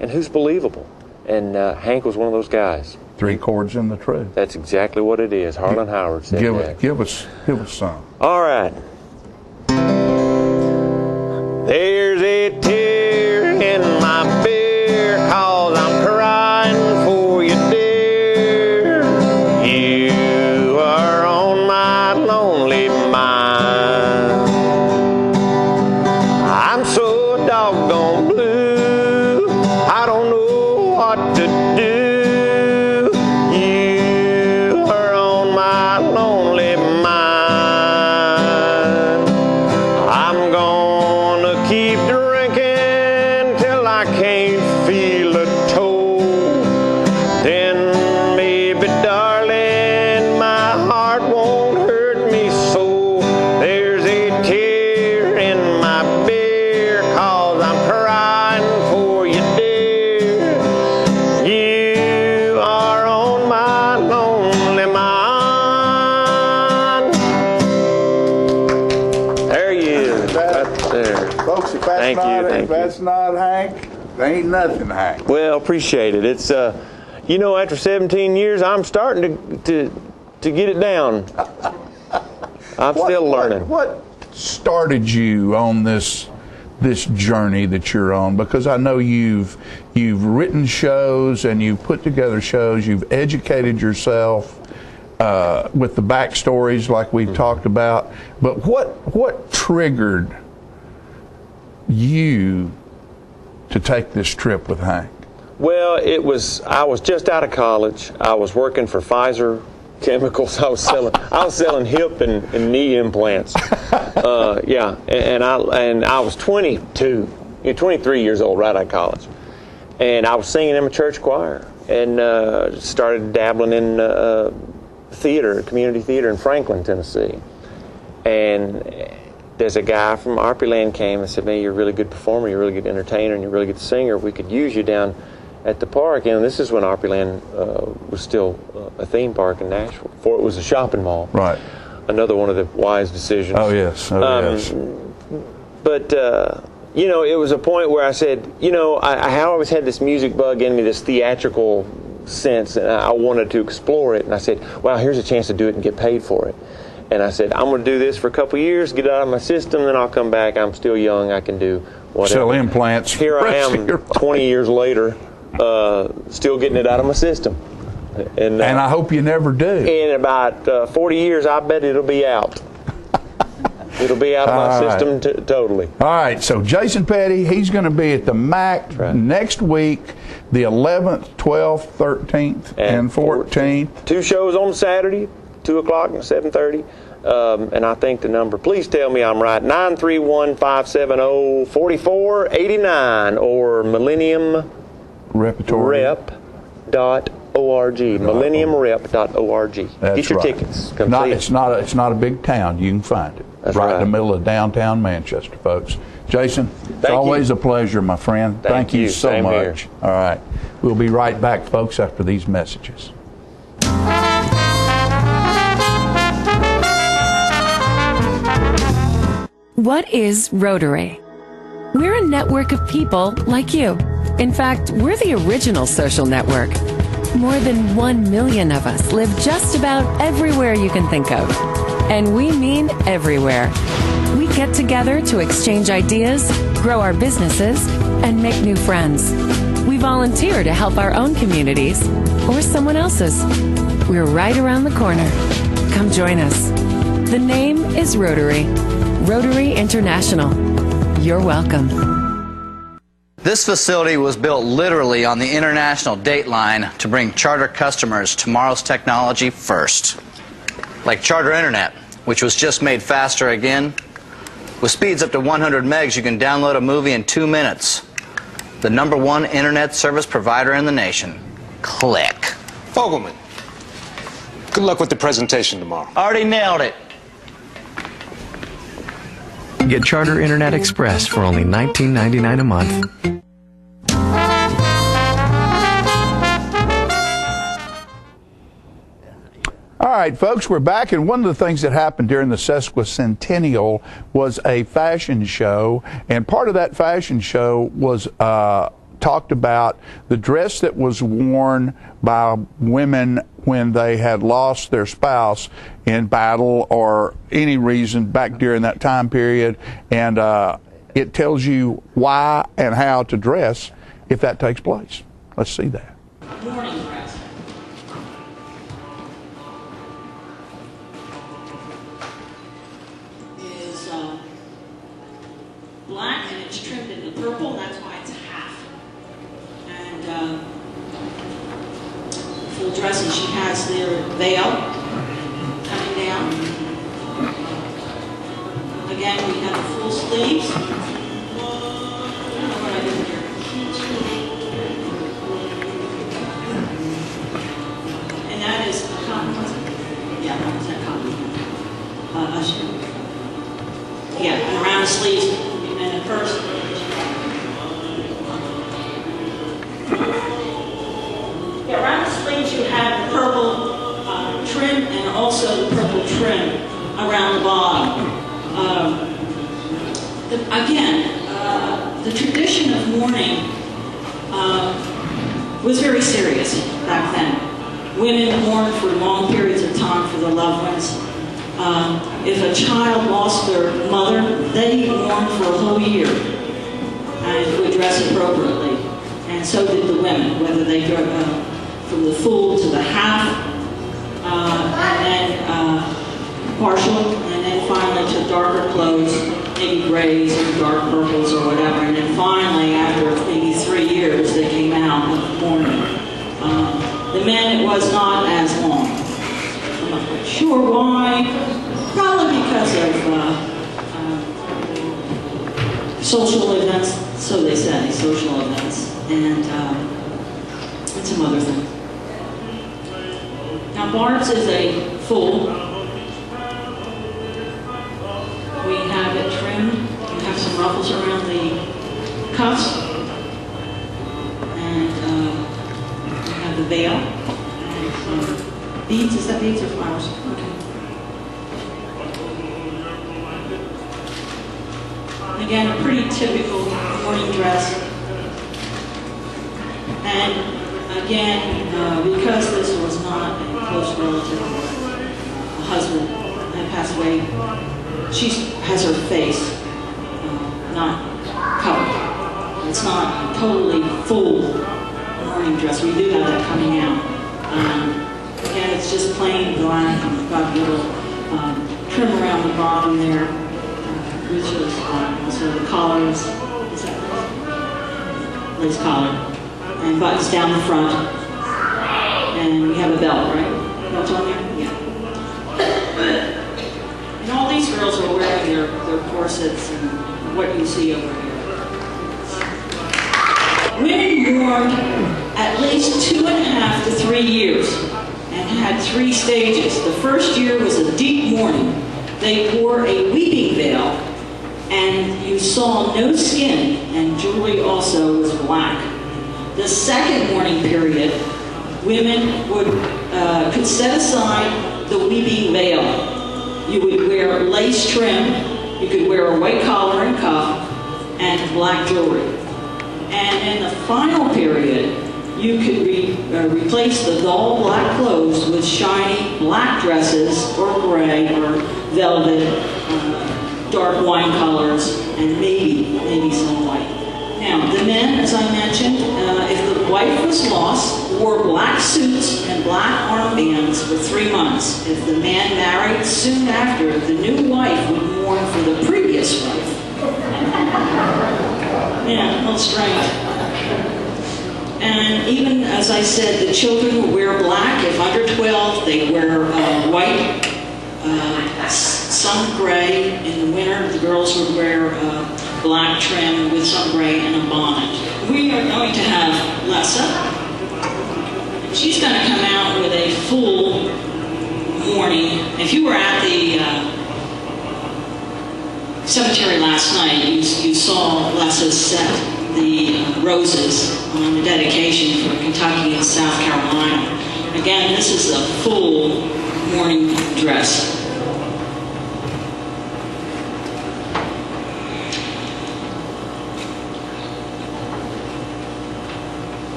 Speaker 14: and who's believable. And Hank was one of those guys.
Speaker 1: 3 chords in the truth.
Speaker 14: That's exactly what it is. Harlan Howard said that.
Speaker 1: Give us some.
Speaker 14: All right. There's a tear in my beer, 'cause I'm crying for you, dear. You are on my lonely mind. I'm so doggone blue, I don't know what to do. You are on my lonely mind. I'm gonna keep drinking till I can't feel a toe. Then maybe, darling, my heart won't hurt me so. There's a tear in my beer, 'cause I'm crying for you, dear. You are on my lonely mind. There he is, right there.
Speaker 1: Folks, if that's not Hank, there ain't nothing Hank.
Speaker 14: Well, appreciate it. It's you know, after 17 years, I'm starting to get it down. I'm still learning.
Speaker 1: What started you on this journey that you're on? Because I know you've written shows and you've put together shows. You've educated yourself with the backstories like we've talked about. But what triggered you to take this trip with Hank?
Speaker 14: Well, I was just out of college. I was working for Pfizer Chemicals. I was selling hip and knee implants. Yeah, and I was 23 years old, right out of college, and I was singing in my church choir, and started dabbling in theater, community theater in Franklin, Tennessee, and there's a guy from Opryland came and said, "Man, you're a really good performer, you're a really good entertainer, and you're a really good singer. We could use you down at the park." And this is when Opryland was still a theme park in Nashville, before it was a shopping mall.
Speaker 1: Right.
Speaker 14: Another one of the wise decisions.
Speaker 1: Oh, yes. Yes.
Speaker 14: But, you know, it was a point where I said, you know, I always had this music bug in me, this theatrical sense, and I wanted to explore it. And I said, well, here's a chance to do it and get paid for it. And I said, I'm going to do this for a couple of years, get it out of my system, then I'll come back. I'm still young. I can do whatever.
Speaker 1: Sell implants.
Speaker 14: Here I am 20 years later, still getting it out of my system. And
Speaker 1: I hope you never do.
Speaker 14: In about 40 years, I bet it'll be out. It'll be out of my system totally.
Speaker 1: All right, so Jason Petty, he's going to be at the MAC next week, the 11th, 12th, 13th, and 14th. 2
Speaker 14: shows on Saturday, 2 o'clock and 7:30. And I think the number, please tell me I'm right, 931-570-4489 or Millennium Rep.org. MillenniumRep.org. Get your tickets. Come see it.
Speaker 1: It's not a big town. You can find it.
Speaker 14: That's
Speaker 1: right in the middle of downtown Manchester, folks. Jason, it's always a pleasure, my friend. Thank you so
Speaker 14: Same
Speaker 1: much.
Speaker 14: Here.
Speaker 1: All right. We'll be right back, folks, after these messages.
Speaker 15: What is Rotary? We're a network of people like you. In fact, we're the original social network. More than 1 million of us live just about everywhere you can think of. And we mean everywhere. We get together to exchange ideas, grow our businesses, and make new friends. We volunteer to help our own communities or someone else's. We're right around the corner. Come join us. The name is Rotary. Rotary International. You're welcome.
Speaker 16: This facility was built literally on the international date line to bring Charter customers tomorrow's technology first. Like Charter Internet, which was just made faster again. With speeds up to 100 megs, you can download a movie in 2 minutes. The #1 internet service provider in the nation. Click.
Speaker 11: Fogelman, good luck with the presentation tomorrow.
Speaker 16: Already nailed it.
Speaker 13: Get Charter Internet Express for only $19.99 a month.
Speaker 1: All right, folks, we're back, and one of the things that happened during the sesquicentennial was a fashion show, and part of that fashion show was talked about the dress that was worn by women when they had lost their spouse in battle or any reason back during that time period, and it tells you why and how to dress if that takes place. Let's see that.
Speaker 17: Morning dress. Is black and it's trimmed in the purple. That's why it's a half. And full dress, and she has their veil coming down. Again, we have the full sleeves. And that is cotton, was it? Yeah, that was that cotton. Yeah, and around the sleeves, and at first. Yeah, around the sleeves you have the purple trim and also the purple trim around the bottom. The tradition of mourning was very serious back then. Women mourned for long periods of time for their loved ones. If a child lost their mother, they mourned for a whole year and would dress appropriately. And so did the women, whether they go from the full to the half, and then partial, and then finally to darker clothes, maybe grays or dark purples or whatever. And then finally, after maybe 3 years, they came out of mourning. The men, it was not as long. I'm not quite sure why. Probably because of social events, so they say, social events, and some other things. Now, Barb's is a full. We have it trimmed. We have some ruffles around the cuffs. And we have the veil. And some beads. Is that beads or flowers? Okay. Again, a pretty typical morning dress. And again, because this was not a close relative, a husband had passed away, she has her face not covered. It's not totally full morning dress. We do have that coming out. Again, it's just plain black. We've got a little trim around the bottom there, which is also the collars. Is that lace collar? And buttons down the front. And we have a belt, right? Belt on there? Yeah. And all these girls are wearing their corsets and what you see over here. Women mourned at least 2.5 to 3 years and had 3 stages. The first year was a deep mourning. They wore a weeping veil and you saw no skin, and jewelry also was black. The second mourning period, women could set aside the weeping veil. You would wear lace trim, you could wear a white collar and cuff, and black jewelry. And in the final period, you could replace the dull black clothes with shiny black dresses, or gray, or velvet, dark wine colors, and maybe some white. Now, the men, as I mentioned, if the wife was lost, wore black suits and black armbands for 3 months. If the man married soon after, the new wife would mourn for the previous wife. Yeah, a little strange. And even, as I said, the children would wear black. If under 12, they wear white, some gray. In the winter, the girls would wear black trim with some gray and a bonnet. We are going to have Lessa. She's going to come out with a full mourning. If you were at the cemetery last night, you saw Lessa set the roses on the dedication for Kentucky and South Carolina. Again, this is a full mourning dress.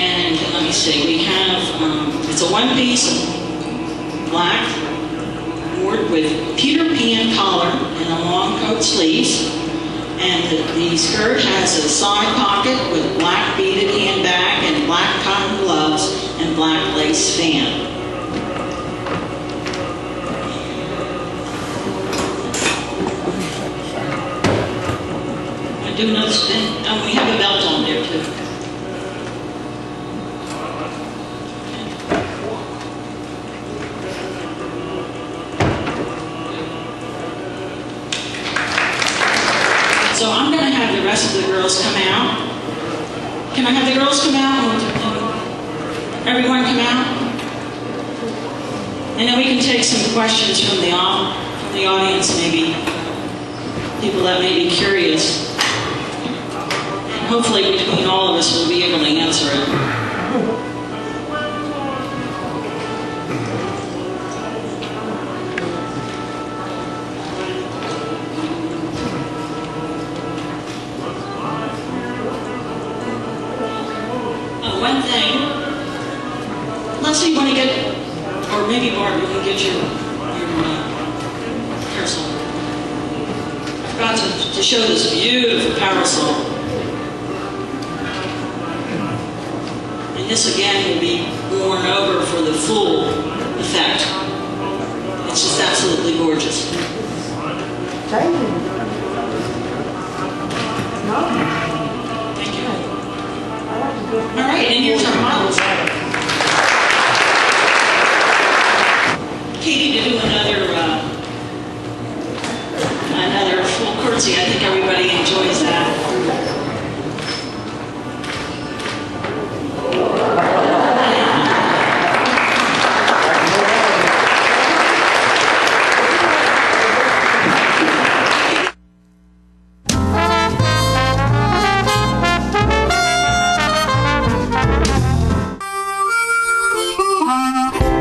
Speaker 17: And let me see, we have, it's a one-piece, black, with Peter Pan collar and a long coat sleeves. And the skirt has a side pocket with black beaded handbag and black cotton gloves and black lace fan. I do another spin. Oh, we have a belt on there too. So I'm going to have the rest of the girls come out. Can I have the girls come out? Everyone come out? And then we can take some questions from the audience, maybe people that may be curious. And hopefully between all of us we'll be able to answer it. One thing, Leslie, you want to get, or maybe Barb, you can get your parasol. I forgot to show this beautiful parasol. And this again will be worn over for the full effect. It's just absolutely gorgeous. Thank you. All right, and here's our models. Katie, to do another full curtsy. I think everybody enjoys that.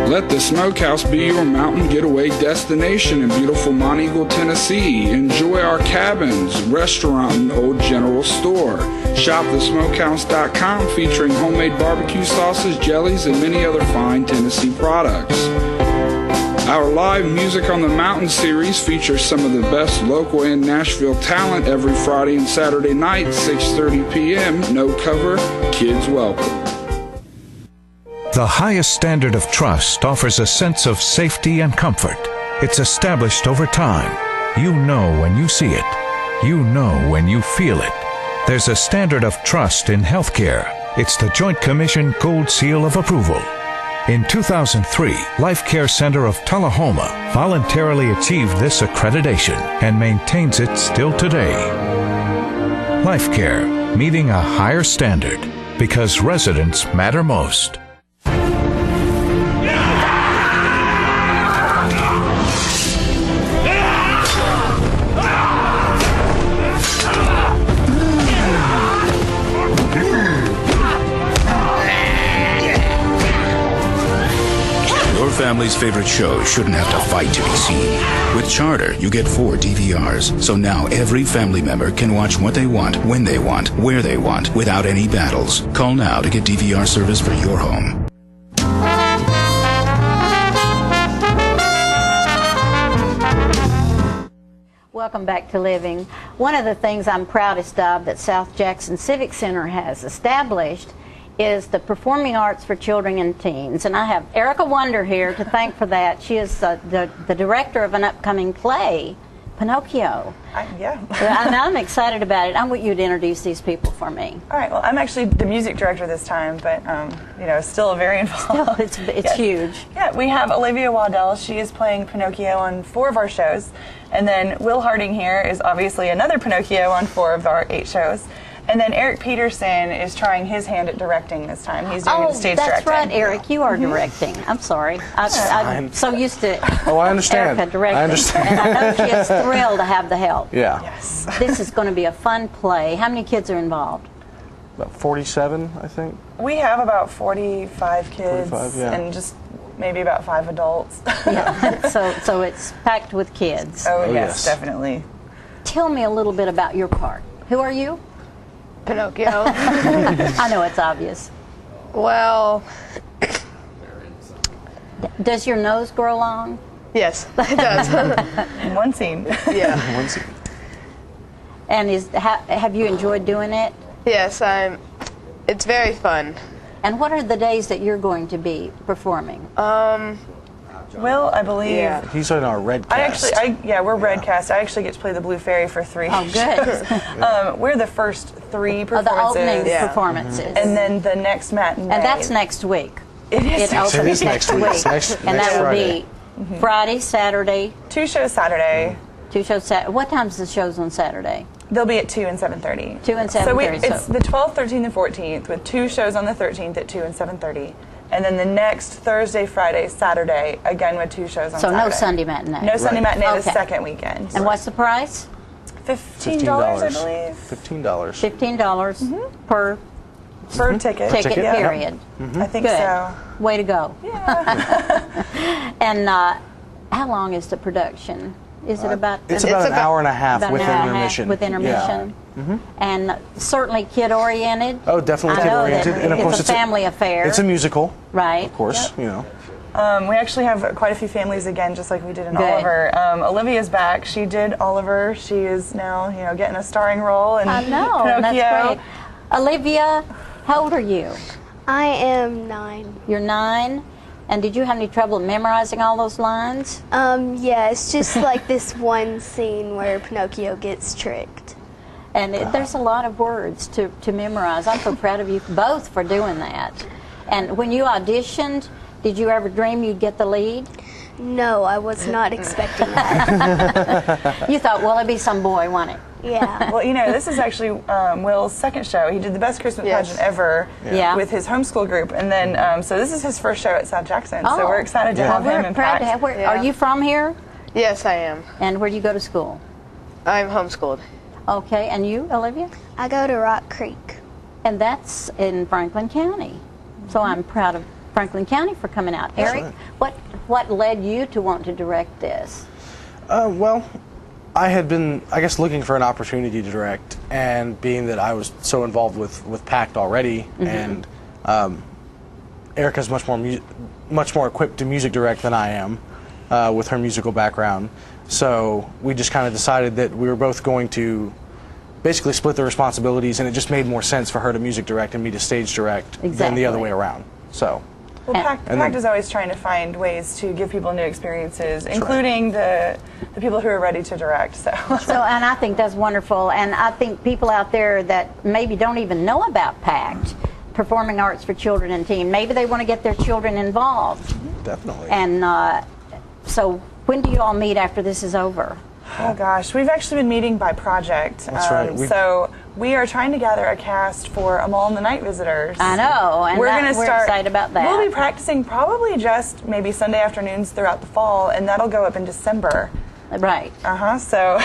Speaker 18: Let the Smokehouse be your mountain getaway destination in beautiful Monteagle, Tennessee. Enjoy our cabins, restaurant, and old general store. Shop thesmokehouse.com featuring homemade barbecue sauces, jellies, and many other fine Tennessee products. Our live Music on the Mountain series features some of the best local and Nashville talent every Friday and Saturday night, 6:30 p.m. No cover, kids welcome.
Speaker 19: The highest standard of trust offers a sense of safety and comfort. It's established over time. You know when you see it. You know when you feel it. There's a standard of trust in healthcare. It's the Joint Commission Gold Seal of Approval. In 2003, Life Care Center of Tullahoma voluntarily achieved this accreditation and maintains it still today. Life Care, meeting a higher standard because residents matter most.
Speaker 20: Family's favorite shows shouldn't have to fight to be seen. With Charter, you get 4 DVRs, so now every family member can watch what they want, when they want, where they want, without any battles. Call now to get DVR service for your home.
Speaker 2: Welcome back to Living. One of the things I'm proudest of that South Jackson Civic Center has established is the Performing Arts for Children and Teens. And I have Erica Wonder here to thank for that. She is the director of an upcoming play, Pinocchio.
Speaker 21: Yeah.
Speaker 2: And I'm excited about it. I want you to introduce these people for me.
Speaker 21: All right. Well, I'm actually the music director this time, but still very involved.
Speaker 2: It's yes. Huge.
Speaker 21: Yeah, we have Olivia Waddell. She is playing Pinocchio on 4 of our shows. And then Will Harding here is obviously another Pinocchio on 4 of our 8 shows. And then Eric Peterson is trying his hand at directing this time. He's doing stage directing.
Speaker 2: That's right, Eric. You are directing. I'm sorry. I'm so used to
Speaker 22: I understand.
Speaker 2: Erica directing.
Speaker 22: I understand.
Speaker 2: And I know she is thrilled to have the help.
Speaker 22: Yeah.
Speaker 21: Yes.
Speaker 2: This is going to be a fun play. How many kids are involved?
Speaker 22: About 47, I think.
Speaker 21: We have about 45 kids
Speaker 22: 45, yeah.
Speaker 21: and just maybe about 5 adults.
Speaker 2: Yeah. So it's packed with kids.
Speaker 21: Oh, yes, definitely.
Speaker 2: Tell me a little bit about your part. Who are you?
Speaker 23: Pinocchio.
Speaker 2: I know it's obvious.
Speaker 23: Well,
Speaker 2: does your nose grow long?
Speaker 3: Yes, it does.
Speaker 21: In one scene.
Speaker 3: Yeah.
Speaker 22: One scene.
Speaker 2: And have you enjoyed doing it?
Speaker 3: Yes, it's very fun.
Speaker 2: And what are the days that you're going to be performing?
Speaker 21: Will, I believe.
Speaker 3: Yeah.
Speaker 22: He's on our red cast.
Speaker 21: We're red cast. I actually get to play the Blue Fairy for 3
Speaker 2: Oh, good.
Speaker 21: shows. We're the first 3 performances.
Speaker 2: The opening performances.
Speaker 21: And then the next matinee.
Speaker 2: And that's next week.
Speaker 21: It is.
Speaker 2: It
Speaker 22: is next week.
Speaker 2: And that will be Friday, Saturday.
Speaker 21: 2 shows Saturday.
Speaker 2: 2 shows Saturday. What time's the shows on Saturday?
Speaker 21: They'll be at 2 and 7:30.
Speaker 2: 2 and 7:30.
Speaker 21: So it's the 12th, 13th, and 14th with 2 shows on the 13th at 2 and 7:30. And then the next Thursday, Friday, Saturday, again with 2 shows on Saturday.
Speaker 2: So no Sunday matinee?
Speaker 21: No Sunday matinee the
Speaker 2: Okay.
Speaker 21: second weekend.
Speaker 2: And what's the price?
Speaker 21: $15, I believe.
Speaker 22: $15.
Speaker 2: $15 per
Speaker 21: ticket.
Speaker 2: Ticket, period.
Speaker 21: I think
Speaker 2: Good.
Speaker 21: so.
Speaker 2: Way to go. And how long is the production? Is it about?
Speaker 22: It's about an hour and a half
Speaker 2: about
Speaker 22: with
Speaker 2: an hour and a half
Speaker 22: intermission.
Speaker 2: with intermission.
Speaker 22: Yeah.
Speaker 2: And certainly kid-oriented.
Speaker 22: Oh, definitely
Speaker 2: I know
Speaker 22: kid-oriented.
Speaker 2: that
Speaker 22: And of course,
Speaker 2: it's a family affair.
Speaker 22: It's a musical.
Speaker 2: Right.
Speaker 22: Of course, you know.
Speaker 21: We actually have quite a few families again, just like we did in
Speaker 2: Good.
Speaker 21: Oliver. Olivia's back. She did Oliver. She is now, getting a starring role in
Speaker 2: I know.
Speaker 21: Pinocchio.
Speaker 2: That's great. Olivia, how old are you?
Speaker 4: I am 9.
Speaker 2: You're 9. And did you have any trouble memorizing all those lines?
Speaker 4: Yeah, it's just like this one scene where Pinocchio gets tricked.
Speaker 2: And there's a lot of words to memorize. I'm so proud of you both for doing that. And when you auditioned, did you ever dream you'd get the lead?
Speaker 4: No, I was not expecting that.
Speaker 2: You thought, well, it'd be some boy, won't it?
Speaker 4: Yeah.
Speaker 21: Well, this is actually Will's second show. He did the best Christmas pageant ever with his homeschool group. And then, so this is his first show at South Jackson. So we're excited to have him
Speaker 2: We're
Speaker 21: in
Speaker 2: proud to have. Are you from here?
Speaker 3: Yes, I am.
Speaker 2: And where do you go to school?
Speaker 3: I'm homeschooled.
Speaker 2: Okay, and you, Olivia?
Speaker 4: I go to Rock Creek.
Speaker 2: And that's in Franklin County. So I'm proud of Franklin County for coming out. Eric, what led you to want to direct this?
Speaker 22: Well, I had been, I guess, looking for an opportunity to direct, and being that I was so involved with PACT already, and Erica's much more equipped to music direct than I am with her musical background. So we just kind of decided that we were both going to basically split the responsibilities, and it just made more sense for her to music direct and me to stage direct than the other way around. So.
Speaker 21: Well, PACT is always trying to find ways to give people new experiences, including the people who are ready to direct. So,
Speaker 2: and I think that's wonderful. And I think people out there that maybe don't even know about PACT, Performing Arts for Children and Teen, maybe they want to get their children involved.
Speaker 22: Definitely.
Speaker 2: And so when do you all meet after this is over?
Speaker 21: Oh gosh, we've actually been meeting by project.
Speaker 22: That's right.
Speaker 21: So we are trying to gather a cast for Amal and the Night Visitors.
Speaker 2: I know, and we're excited about that.
Speaker 21: We'll be practicing probably just maybe Sunday afternoons throughout the fall, and that'll go up in December.
Speaker 2: Right.
Speaker 21: So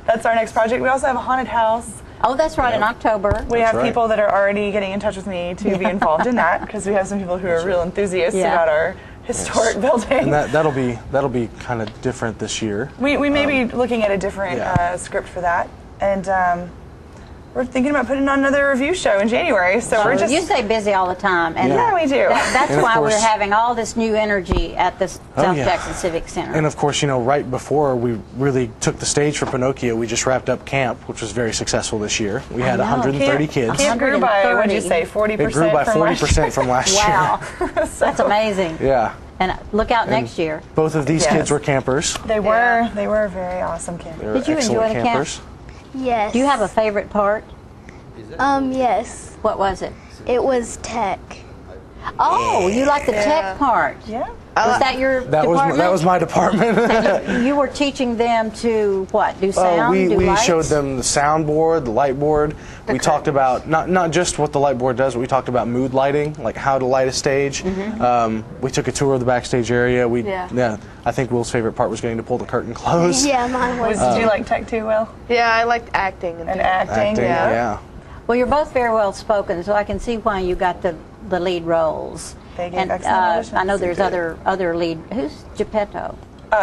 Speaker 21: that's our next project. We also have a haunted house.
Speaker 2: Oh, that's right, in October.
Speaker 21: We have people that are already getting in touch with me to be involved in that, because we have some people who are real enthusiasts about our historic building.
Speaker 22: And that'll be kind of different this year.
Speaker 21: We may be looking at a different script for that, and we're thinking about putting on another review show in January. So we're just
Speaker 2: you stay busy all the time, and
Speaker 21: we do.
Speaker 2: That's why we're having all this new energy at the South Jackson Civic Center.
Speaker 22: And of course, right before we really took the stage for Pinocchio, we just wrapped up camp, which was very successful this year. We had 130 kids.
Speaker 21: Camp grew by, what did you say, 40%?
Speaker 22: It grew by 40% from last year.
Speaker 2: Wow, that's amazing.
Speaker 22: Yeah.
Speaker 2: And look out next year.
Speaker 22: Both of these kids were campers.
Speaker 21: They were. They were very awesome campers.
Speaker 2: Did you enjoy the
Speaker 22: campers?
Speaker 2: camp?
Speaker 4: Yes.
Speaker 2: Do you have a favorite part?
Speaker 4: Yes.
Speaker 2: What was it?
Speaker 4: It was tech.
Speaker 2: Oh, you like the tech part?
Speaker 21: Yeah.
Speaker 2: Was that your department?
Speaker 22: That was my department.
Speaker 2: And you were teaching them to what? Do sound?
Speaker 22: We
Speaker 2: lights?
Speaker 22: showed them the soundboard, the light board. We talked about not just what the light board does, but we talked about mood lighting, like how to light a stage. We took a tour of the backstage area. I think Will's favorite part was getting to pull the curtain close.
Speaker 4: Yeah, mine was.
Speaker 21: Did you like tech too, Will?
Speaker 3: Yeah, I liked acting.
Speaker 21: And acting, yeah.
Speaker 2: Well, you're both very well spoken, so I can see why you got the lead roles.
Speaker 21: They gave
Speaker 2: and
Speaker 21: excellent auditions.
Speaker 2: I know there's other lead. Who's Geppetto?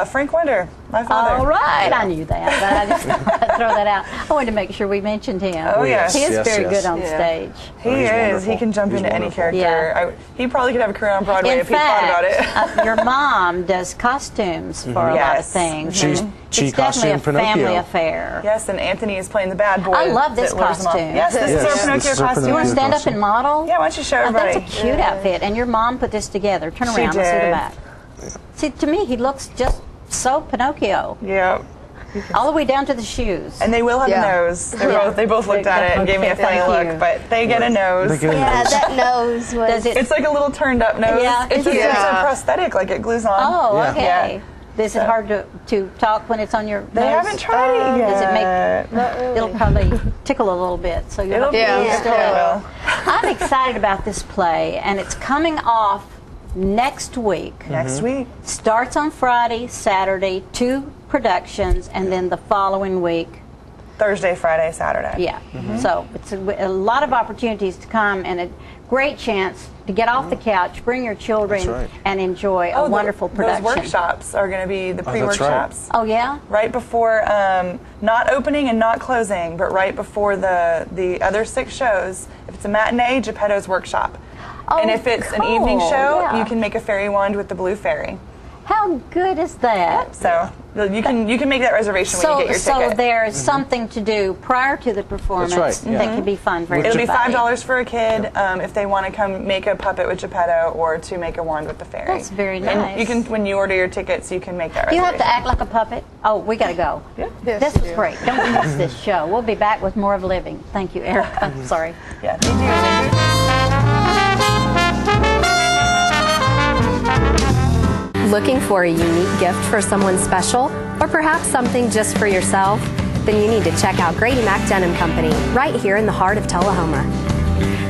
Speaker 21: Frank Wonder, my father.
Speaker 2: All right, I knew that, but I just thought I'd throw that out. I wanted to make sure we mentioned him.
Speaker 21: Oh, yes.
Speaker 2: He is
Speaker 21: Yes,
Speaker 2: very
Speaker 21: yes.
Speaker 2: good on
Speaker 21: Yeah.
Speaker 2: stage.
Speaker 21: He is. He can jump into any character.
Speaker 2: Yeah.
Speaker 21: He probably could have a career on Broadway
Speaker 2: In
Speaker 21: if he thought about it.
Speaker 2: fact, your mom does costumes for a lot of things.
Speaker 21: She's
Speaker 2: and it's definitely a family affair.
Speaker 21: Yes, and Anthony is playing the bad boy.
Speaker 2: I love this
Speaker 21: that lures him off.
Speaker 2: costume.
Speaker 21: Yes, this is our Pinocchio costume.
Speaker 2: You want to stand up and model?
Speaker 21: Yeah, why don't you show everybody?
Speaker 2: That's a cute outfit, and your mom put this together. Turn
Speaker 21: She
Speaker 2: around, let's see the
Speaker 21: did.
Speaker 2: back. See, to me, he looks just so Pinocchio.
Speaker 21: Yeah.
Speaker 2: All the way down to the shoes.
Speaker 21: And they will have a nose. They both looked at it and gave me a funny look, but they get a nose.
Speaker 4: Yeah, that nose was.
Speaker 21: It's like a little turned up nose.
Speaker 2: Yeah,
Speaker 21: It's a prosthetic, like it glues on.
Speaker 2: Oh, okay.
Speaker 21: Yeah.
Speaker 2: Is it hard to talk when it's on your
Speaker 21: They
Speaker 2: nose?
Speaker 21: haven't tried it yet.
Speaker 2: Does it make? It'll probably tickle a little bit, so you'll have to be still. I'm excited about this play, and it's coming off next week.
Speaker 21: Next week.
Speaker 2: Starts on Friday, Saturday, 2 productions, and then the following week.
Speaker 21: Thursday, Friday, Saturday.
Speaker 2: Yeah. So it's a lot of opportunities to come, and a great chance to get off the couch, bring your children,
Speaker 21: That's right.
Speaker 2: and enjoy a wonderful production.
Speaker 21: Those workshops are going to be the pre-workshops.
Speaker 2: Oh, yeah?
Speaker 21: Right before, not opening and not closing, but right before the other 6 shows. If it's a matinee, Geppetto's workshop. And if it's an evening
Speaker 2: cool,
Speaker 21: show,
Speaker 2: yeah.
Speaker 21: you can make a fairy wand with the blue fairy.
Speaker 2: How good is that?
Speaker 21: So you can make that reservation when you get your ticket.
Speaker 2: So there's something to do prior to the performance that can be fun for
Speaker 21: It'll
Speaker 2: everybody.
Speaker 21: be $5 for a kid if they want to come make a puppet with Geppetto or to make a wand with the fairy.
Speaker 2: That's very
Speaker 21: And
Speaker 2: nice.
Speaker 21: you can, when you order your tickets, you can make that
Speaker 2: Do you
Speaker 21: reservation.
Speaker 2: have to act like a puppet? Oh, we got to go.
Speaker 21: Yeah.
Speaker 2: This is great. Don't miss this show. We'll be back with more of Living. Thank you, Erica. Sorry.
Speaker 21: Yeah, thank
Speaker 6: Looking for a unique gift for someone special, or perhaps something just for yourself? Then you need to check out Grady Mac Denim Company, right here in the heart of Tullahoma.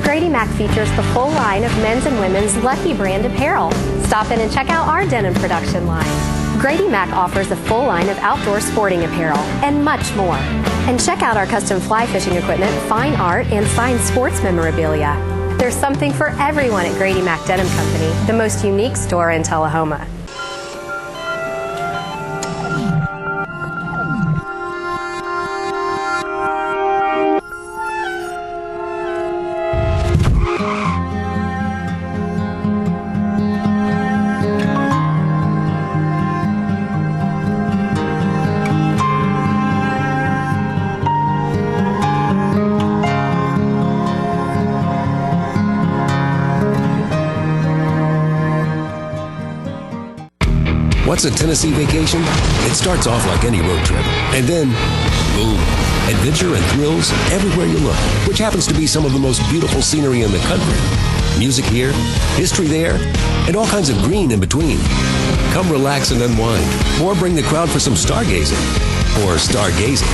Speaker 6: Grady Mac features the full line of men's and women's Lucky brand apparel. Stop in and check out our denim production line. Grady Mac offers a full line of outdoor sporting apparel and much more. And check out our custom fly fishing equipment, fine art, and signed sports memorabilia. There's something for everyone at Grady Mac Denim Company, the most unique store in Tullahoma.
Speaker 7: What's a Tennessee vacation? It starts off like any road trip, and then, boom, adventure and thrills everywhere you look, which happens to be some of the most beautiful scenery in the country. Music here, history there, and all kinds of green in between. Come relax and unwind, or bring the crowd for some stargazing, or stargazing.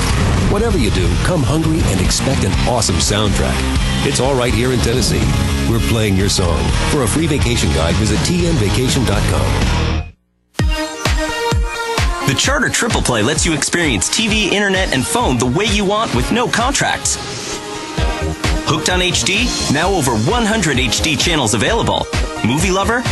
Speaker 7: Whatever you do, come hungry and expect an awesome soundtrack. It's all right here in Tennessee. We're playing your song. For a free vacation guide, visit tnvacation.com.
Speaker 5: The Charter Triple Play lets you experience TV, internet, and phone the way you want with no contracts. Hooked on HD? Now over 100 HD channels available. Movie lover?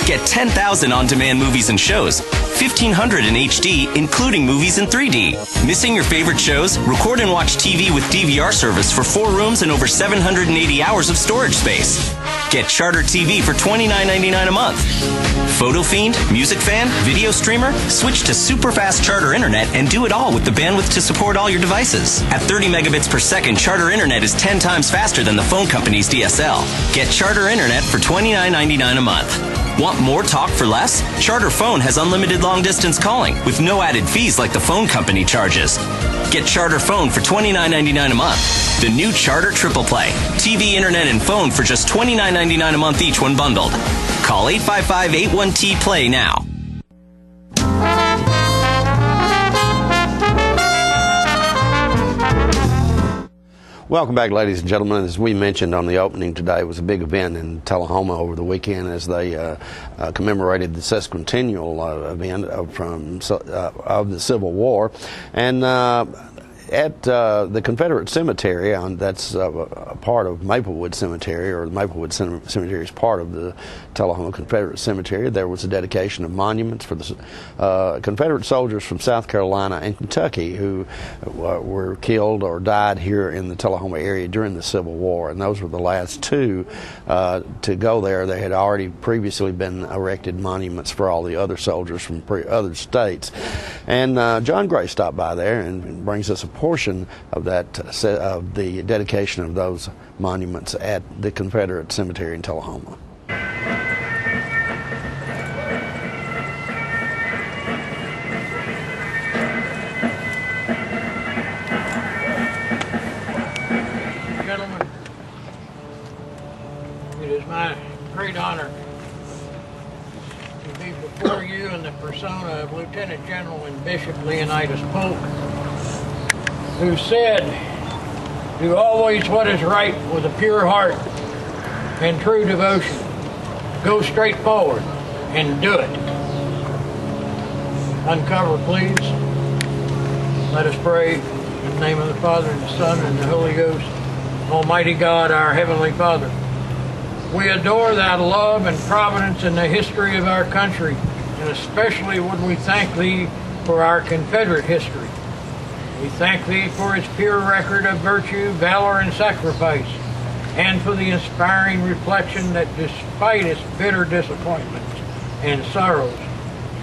Speaker 5: Get 10,000 on-demand movies and shows. 1,500 in HD, including movies in 3D. Missing your favorite shows? Record and watch TV with DVR service for 4 rooms and over 780 hours of storage space. Get Charter TV for $29.99 a month. Photo Fiend, Music Fan, Video Streamer? Switch to super fast Charter Internet and do it all with the bandwidth to support all your devices. At 30 megabits per second, Charter Internet is 10 times faster than the phone company's DSL. Get Charter Internet for $29.99 a month. Want more talk for less? Charter Phone has unlimited long-distance calling with no added fees like the phone company charges. Get Charter Phone for $29.99 a month. The new Charter Triple Play. TV, internet, and phone for just $29.99 a month each when bundled. Call 855-81-T-PLAY now.
Speaker 23: Welcome back, ladies and gentlemen. As we mentioned on the opening today, it was a big event in Tullahoma over the weekend as they commemorated the sesquicentennial event of the Civil War. And at the Confederate Cemetery, that's a part of Maplewood Cemetery, or Maplewood Cemetery is part of the Tullahoma Confederate Cemetery. There was a dedication of monuments for the Confederate soldiers from South Carolina and Kentucky who were killed or died here in the Tullahoma area during the Civil War, and those were the last two to go there. There had already previously been erected monuments for all the other soldiers from other states. And John Gray stopped by there and brings us a portion of that, of the dedication of those monuments at the Confederate Cemetery in Tullahoma.
Speaker 8: Gentlemen, it is my great honor to be before you in the persona of Lieutenant General and Bishop Leonidas Polk, who said, "Do always what is right with a pure heart and true devotion. Go straight forward and do it." Uncover, please. Let us pray in the name of the Father, and the Son, and the Holy Ghost. Almighty God, our Heavenly Father, we adore thy love and providence in the history of our country, and especially would we thank thee for our Confederate history. We thank thee for its pure record of virtue, valor, and sacrifice, and for the inspiring reflection that despite its bitter disappointments and sorrows,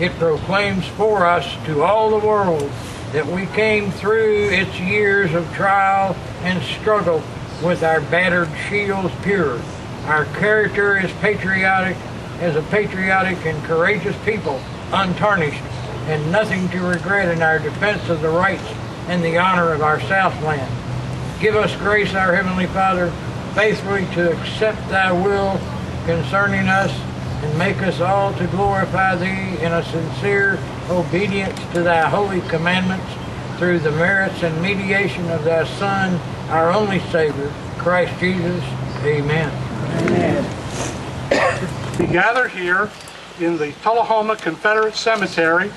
Speaker 8: it proclaims for us to all the world that we came through its years of trial and struggle with our battered shields pure. Our character is patriotic, as a patriotic and courageous people, untarnished, and nothing to regret in our defense of the rights and the honor of our Southland. Give us grace, our Heavenly Father, faithfully to accept thy will concerning us, and make us all to glorify thee in a sincere obedience to thy holy commandments, through the merits and mediation of thy Son, our only Savior, Christ Jesus. Amen.
Speaker 9: Amen. We gather here in the Tullahoma Confederate Cemetery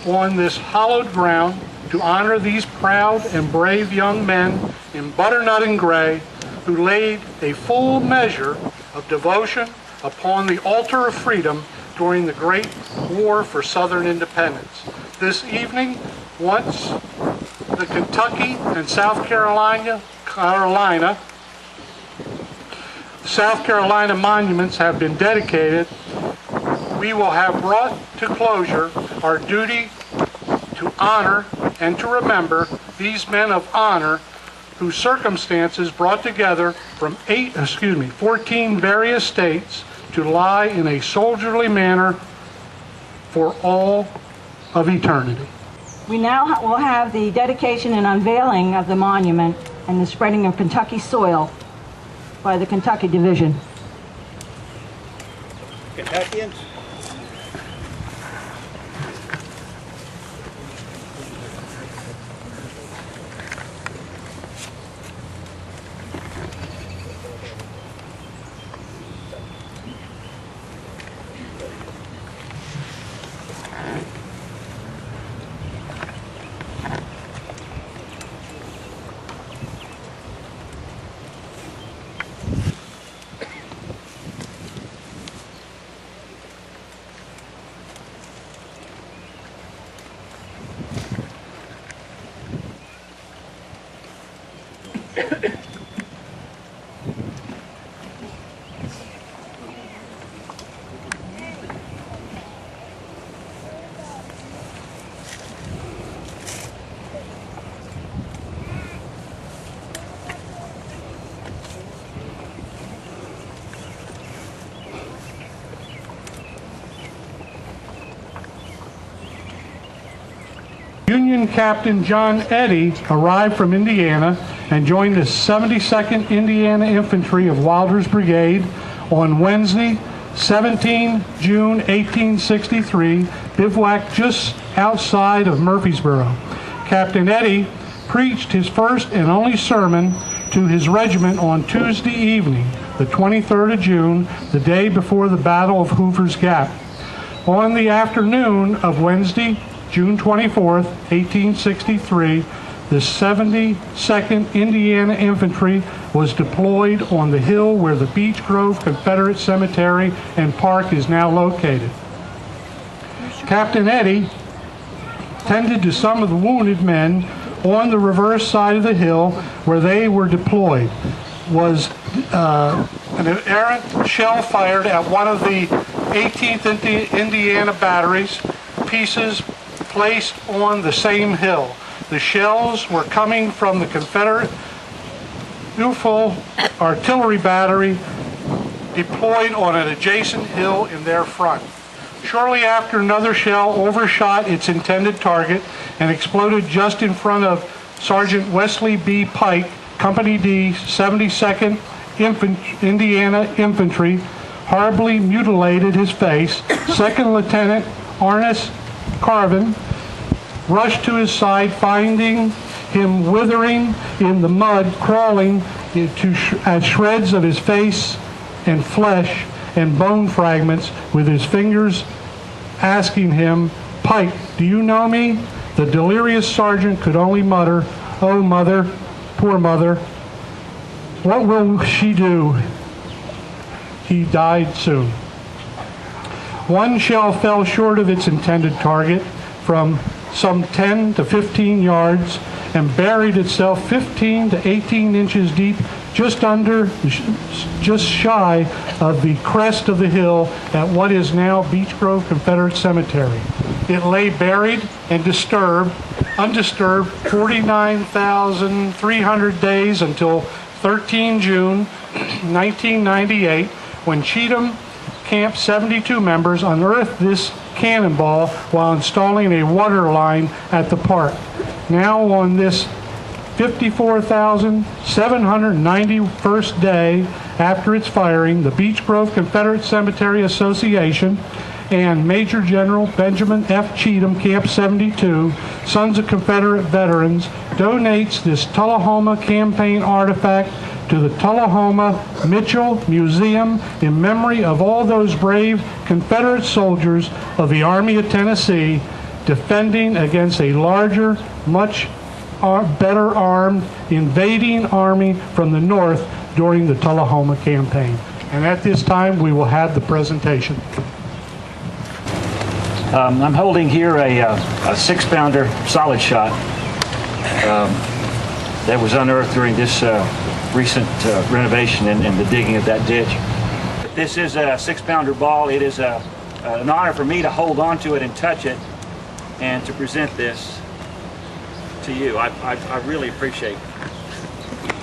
Speaker 9: on this hallowed ground to honor these proud and brave young men in butternut and gray who laid a full measure of devotion upon the altar of freedom during the Great War for Southern Independence. This evening, once the Kentucky and South Carolina monuments have been dedicated, we will have brought to closure our duty to honor and to remember these men of honor whose circumstances brought together from 14 various states to lie in a soldierly manner for all of eternity.
Speaker 10: We now will have the dedication and unveiling of the monument and the spreading of Kentucky soil by the Kentucky Division.
Speaker 9: Kentuckians. Union Captain John Eddy arrived from Indiana and joined the 72nd Indiana Infantry of Wilder's Brigade on Wednesday, 17 June 1863, bivouacked just outside of Murfreesboro. Captain Eddy preached his first and only sermon to his regiment on Tuesday evening, the 23rd of June, the day before the Battle of Hoover's Gap. On the afternoon of Wednesday, June 24th, 1863, the 72nd Indiana Infantry was deployed on the hill where the Beech Grove Confederate Cemetery and Park is now located. Captain Eddy tended to some of the wounded men on the reverse side of the hill where they were deployed. Was an errant shell fired at one of the 18th Indiana batteries, pieces placed on the same hill. The shells were coming from the Confederate Ufel artillery battery deployed on an adjacent hill in their front. Shortly after, another shell overshot its intended target and exploded just in front of Sergeant Wesley B. Pike, Company D, 72nd Indiana Infantry, horribly mutilated his face. Second Lieutenant Arnis Carvin rushed to his side, finding him withering in the mud, crawling at shreds of his face and flesh and bone fragments, with his fingers asking him, "Pike, do you know me?" The delirious sergeant could only mutter, "Oh, mother, poor mother. What will she do?" He died soon. One shell fell short of its intended target from some 10 to 15 yards and buried itself 15 to 18 inches deep, just shy of the crest of the hill at what is now Beech Grove Confederate Cemetery. It lay buried and undisturbed 49,300 days until 13 June 1998, when Cheatham Camp 72 members unearthed this cannonball while installing a water line at the park. Now on this 54,791st day after its firing, the Beech Grove Confederate Cemetery Association and Major General Benjamin F. Cheatham, Camp 72, Sons of Confederate Veterans, donates this Tullahoma campaign artifact to the Tullahoma Mitchell Museum in memory of all those brave Confederate soldiers of the Army of Tennessee defending against a larger, much better armed invading army from the north during the Tullahoma campaign. And at this time, we will have the presentation.
Speaker 12: I'm holding here a 6-pounder solid shot that was unearthed during this recent renovation and the digging of that ditch. This is a 6-pounder ball. It is an honor for me to hold on to it and touch it and to present this to you. I really appreciate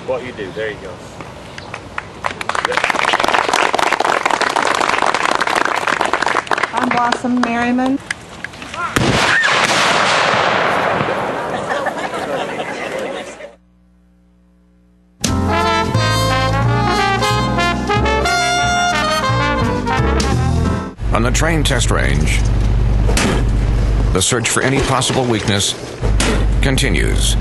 Speaker 12: what you do. There you go.
Speaker 21: I'm Blossom Merriman.
Speaker 19: On the train test range, the search for any possible weakness continues.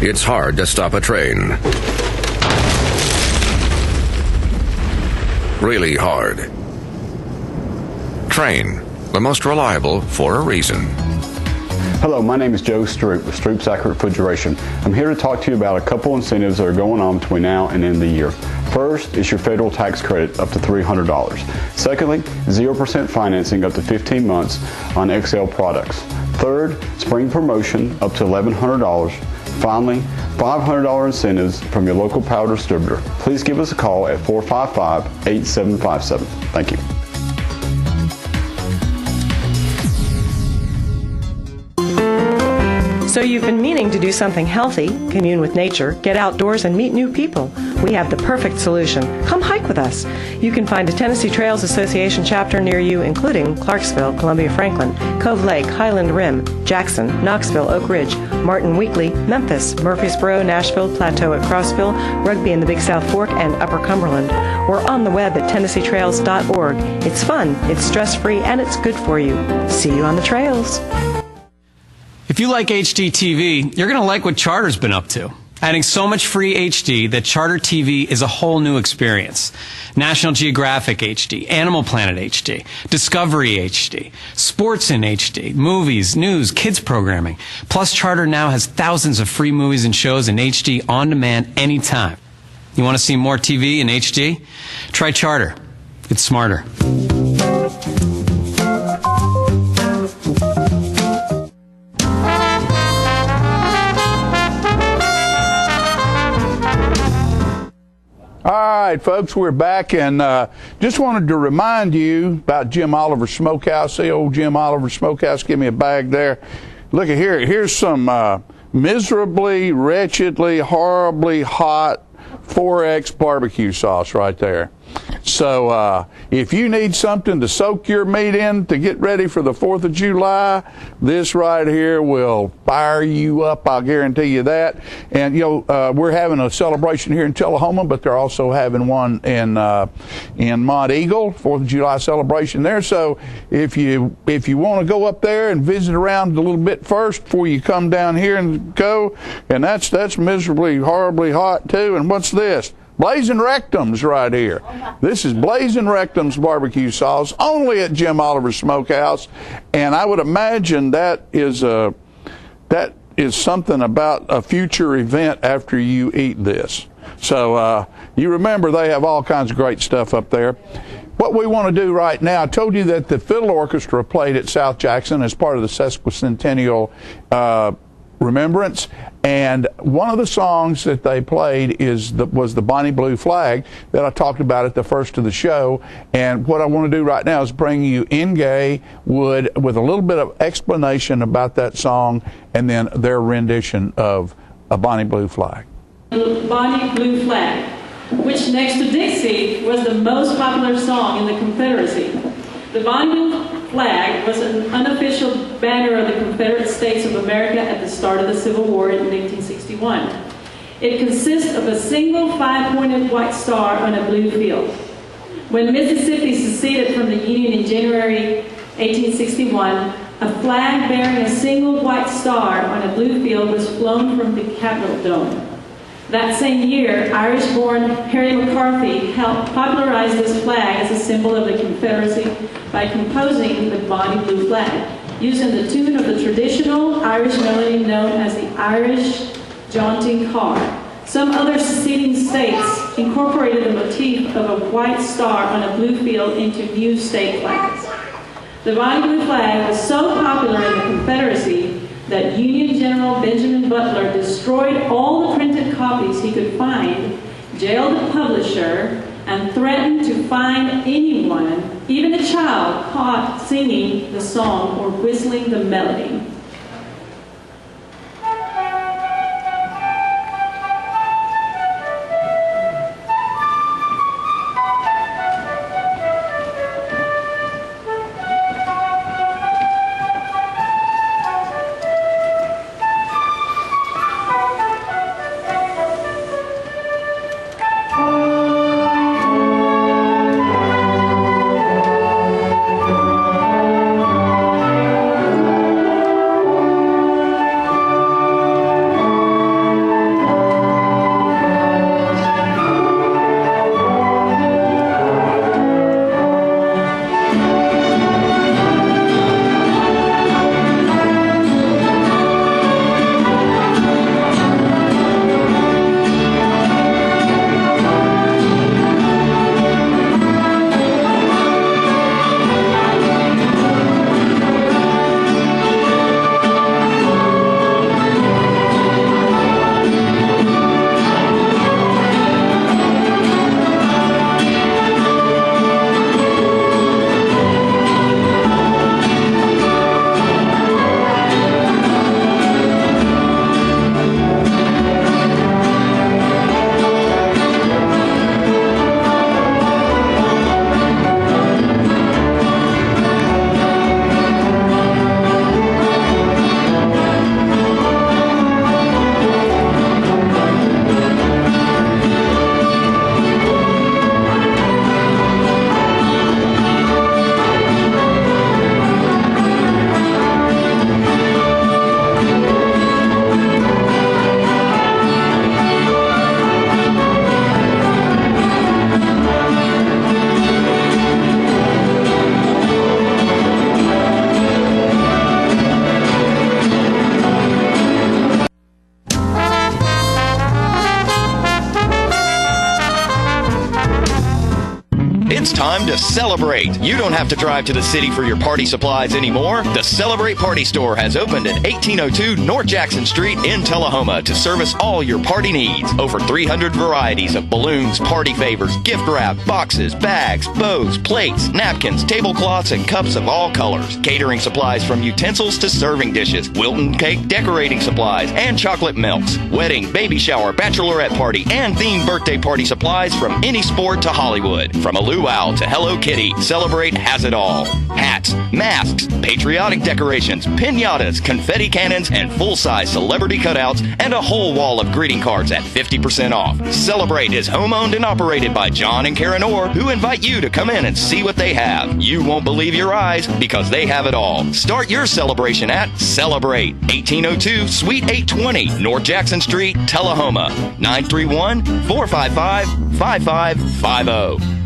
Speaker 19: It's hard to stop a train. Really hard. Train, the most reliable for a reason.
Speaker 14: Hello, my name is Joe Stroop with Stroop's Accurate Refrigeration. I'm here to talk to you about a couple incentives that are going on between now and end of the year. First is your federal tax credit up to $300. Secondly, 0% financing up to 15 months on XL products. Third, spring promotion up to $1,100. Finally, $500 incentives from your local power distributor. Please give us a call at 455-8757. Thank you.
Speaker 15: So you've been meaning to do something healthy, commune with nature, get outdoors, and meet new people. We have the perfect solution. Come hike with us. You can find a Tennessee Trails Association chapter near you, including Clarksville, Columbia Franklin, Cove Lake, Highland Rim, Jackson, Knoxville, Oak Ridge, Martin Weakley, Memphis, Murfreesboro, Nashville, Plateau at Crossville, Rugby in the Big South Fork, and Upper Cumberland. We're on the web at TennesseeTrails.org. It's fun, it's stress-free, and it's good for you. See you on the trails.
Speaker 24: If you like HGTV, you're going to like what Charter's been up to.
Speaker 11: adding so much free HD that Charter TV is a whole new experience. National Geographic HD, Animal Planet HD, Discovery HD, Sports in HD, movies, news, kids programming. Plus, Charter now has thousands of free movies and shows in HD on demand anytime. You want to see more TV in HD? Try Charter. It's smarter.
Speaker 1: All right, folks, we're back, and just wanted to remind you about Jim Oliver Smokehouse. See old Jim Oliver Smokehouse, give me a bag there. Look at here. Here's some miserably, wretchedly, horribly hot 4X barbecue sauce right there. So if you need something to soak your meat in to get ready for the 4th of July, this right here will fire you up, I'll guarantee you that. And, you know, we're having a celebration here in Tullahoma, but they're also having one in Mont Eagle, 4th of July celebration there. So if you want to go up there and visit around a little bit first before you come down here and go, and that's miserably, horribly hot too. And what's this? Blazing Rectums right here. This is Blazing Rectums barbecue sauce, only at Jim Oliver Smokehouse, and I would imagine that is something about a future event after you eat this. So you remember they have all kinds of great stuff up there. What we want to do right now, I told you that the Fiddle Orchestra played at South Jackson as part of the sesquicentennial remembrance, and one of the songs that they played was the Bonnie Blue Flag that I talked about at the first of the show. And what I want to do right now is bring you Ingay Wood with a little bit of explanation about that song and then their rendition of a Bonnie Blue Flag.
Speaker 17: Bonnie Blue Flag, which next to Dixie was the most popular song in the Confederacy. The Bonnie Blue Flag was an unofficial banner of the Confederate States of America at the start of the Civil War in 1861. It consists of a single 5-pointed white star on a blue field. When Mississippi seceded from the Union in January 1861, a flag bearing a single white star on a blue field was flown from the Capitol Dome. That same year, Irish-born Harry McCarthy helped popularize this flag as a symbol of the Confederacy by composing the Bonnie Blue Flag, using the tune of the traditional Irish melody known as the Irish Jaunting Car. Some other seceding states incorporated the motif of a white star on a blue field into new state flags. The Bonnie Blue Flag was so popular in the Confederacy that Union General Benjamin Butler destroyed all the printed copies he could find, jailed the publisher, and threatened to fine anyone, even a child, caught singing the song or whistling the melody.
Speaker 13: to celebrate. You don't have to drive to the city for your party supplies anymore. The Celebrate Party Store has opened at 1802 North Jackson Street in Tullahoma to service all your party needs. Over 300 varieties of balloons, party favors, gift wrap, boxes, bags, bows, plates, napkins, tablecloths, and cups of all colors. Catering supplies from utensils to serving dishes, Wilton cake decorating supplies, and chocolate milks. Wedding, baby shower, bachelorette party, and themed birthday party supplies from any sport to Hollywood. From a luau to Hello Kitty, Celebrate has it all. Hats, masks, patriotic decorations, piñatas, confetti cannons, and full-size celebrity cutouts, and a whole wall of greeting cards at 50% off. Celebrate is home-owned and operated by John and Karen Orr, who invite you to come in and see what they have. You won't believe your eyes because they have it all. Start your celebration at Celebrate, 1802 Suite 820, North Jackson Street, Tullahoma, 931-455-5550.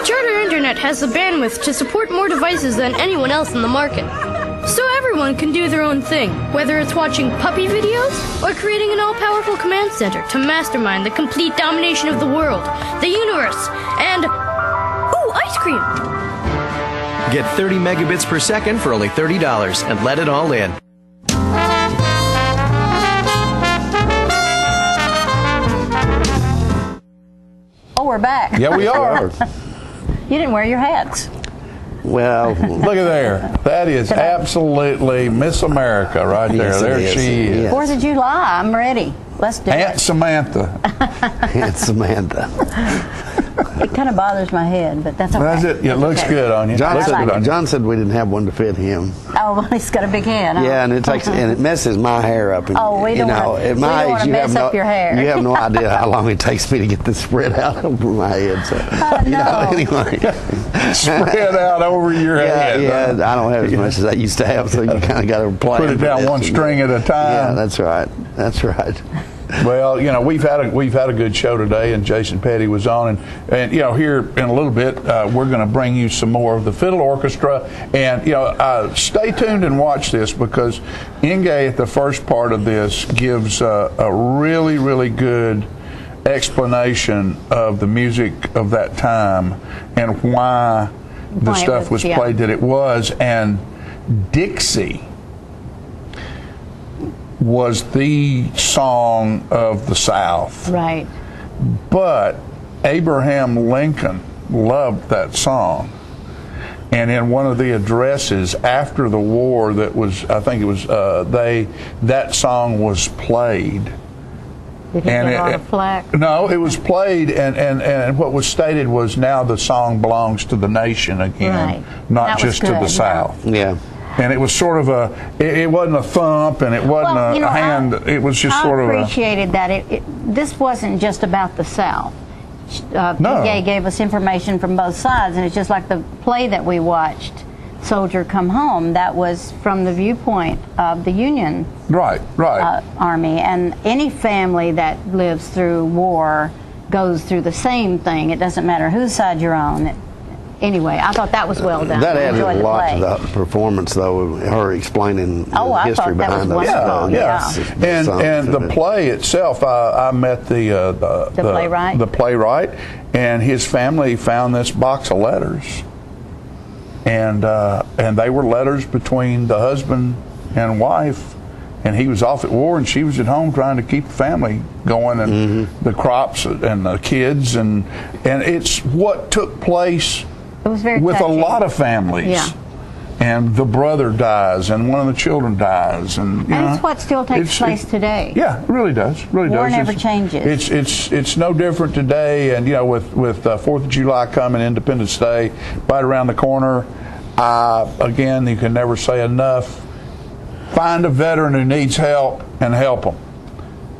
Speaker 16: Charter Internet has the bandwidth to support more devices than anyone else in the market. So everyone can do their own thing, whether it's watching puppy videos or creating an all-powerful command center to mastermind the complete domination of the world, the universe, and... ooh, ice cream!
Speaker 18: Get 30 megabits per second for only $30 and let it all in.
Speaker 2: Oh, we're back.
Speaker 1: Yeah, we are.
Speaker 2: You didn't wear your hats.
Speaker 23: Well,
Speaker 1: look at there. That is absolutely Miss America right there.
Speaker 23: Yes,
Speaker 1: there she is.
Speaker 2: 4th of July. I'm ready. Let's do
Speaker 1: Aunt
Speaker 2: it.
Speaker 1: Samantha.
Speaker 23: Aunt Samantha.
Speaker 2: It kind of bothers my head, but that's okay.
Speaker 1: That's it. It looks good on you.
Speaker 23: John said we didn't have one to fit him.
Speaker 2: Oh, well, he's got a big head. Huh?
Speaker 23: Yeah, and it messes my hair up. And,
Speaker 2: Oh, we don't wanna-
Speaker 23: at
Speaker 2: we
Speaker 23: my
Speaker 2: don't
Speaker 23: age,
Speaker 2: wanna
Speaker 23: you
Speaker 2: mess
Speaker 23: have
Speaker 2: up your hair.
Speaker 23: You have no idea how long it takes me to get this spread out over my head. So, anyway,
Speaker 1: spread out over your head.
Speaker 23: Yeah, I don't have as much as I used to have, so you kind of got to plan.
Speaker 1: Put it down one string at a time.
Speaker 23: Yeah, that's right. That's right.
Speaker 1: Well, we've had a good show today, and Jason Petty was on, and here in a little bit we're going to bring you some more of the fiddle orchestra, and stay tuned and watch this because Inge at the first part of this gives a really, really good explanation of the music of that time and why the stuff was played that it was, and Dixie was the song of the South.
Speaker 2: Right.
Speaker 1: But Abraham Lincoln loved that song. And in one of the addresses after the war that was, I think it was, that song was played.
Speaker 2: Did he get a lot of flack?
Speaker 1: No, it was played, and what was stated was now the song belongs to the nation again, not just to the South.
Speaker 23: Yeah.
Speaker 1: And it was sort of it wasn't a thump, and it wasn't a hand. It was just sort of
Speaker 2: I appreciated that. This wasn't just about the South. PGA gave us information from both sides, and it's just like the play that we watched, Soldier Come Home. That was from the viewpoint of the Union Army, and any family that lives through war goes through the same thing. It doesn't matter whose side you're on. Anyway, I thought that was well done.
Speaker 23: That added a lot
Speaker 2: play.
Speaker 23: to the performance, though, her explaining the history behind those.
Speaker 1: And the play itself, I met the playwright, and his family found this box of letters, and they were letters between the husband and wife. And he was off at war, and she was at home trying to keep the family going, and the crops and the kids, and it's what took place with a lot of families.
Speaker 2: Yeah.
Speaker 1: And the brother dies, and one of the children dies, and
Speaker 2: it's what still takes place today.
Speaker 1: Yeah, it really does. Really
Speaker 2: war
Speaker 1: does.
Speaker 2: Never changes.
Speaker 1: It's no different today, and with 4th of July coming, Independence Day right around the corner. Again, you can never say enough. Find a veteran who needs help and help them,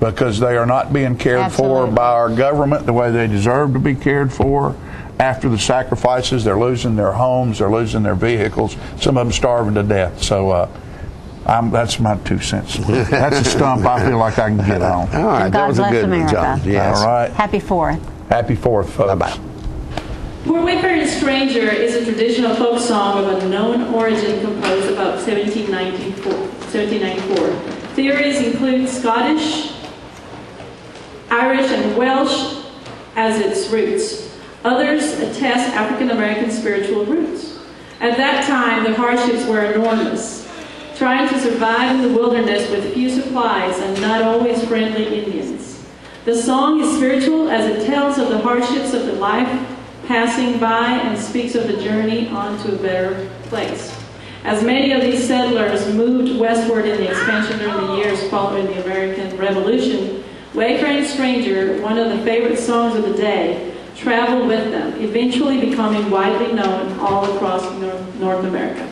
Speaker 1: because they are not being cared for by our government the way they deserve to be cared for. After the sacrifices, they're losing their homes, they're losing their vehicles, some of them starving to death. So that's my 2 cents. That's a stump I feel like I can get on.
Speaker 23: All right, that was a good one, John. Yes.
Speaker 1: All right.
Speaker 2: Happy 4th.
Speaker 1: Happy 4th, folks.
Speaker 23: Bye-bye.
Speaker 17: Poor Wayfaring Stranger is a traditional folk song of unknown origin composed about 1794. 1794. Theories include Scottish, Irish, and Welsh as its roots. Others attest African American spiritual roots. At that time, the hardships were enormous, trying to survive in the wilderness with few supplies and not always friendly Indians. The song is spiritual as it tells of the hardships of the life passing by and speaks of the journey on to a better place. As many of these settlers moved westward in the expansion during the years following the American Revolution, Wayfaring Stranger, one of the favorite songs of the day, traveled with them, eventually becoming widely known all across North America.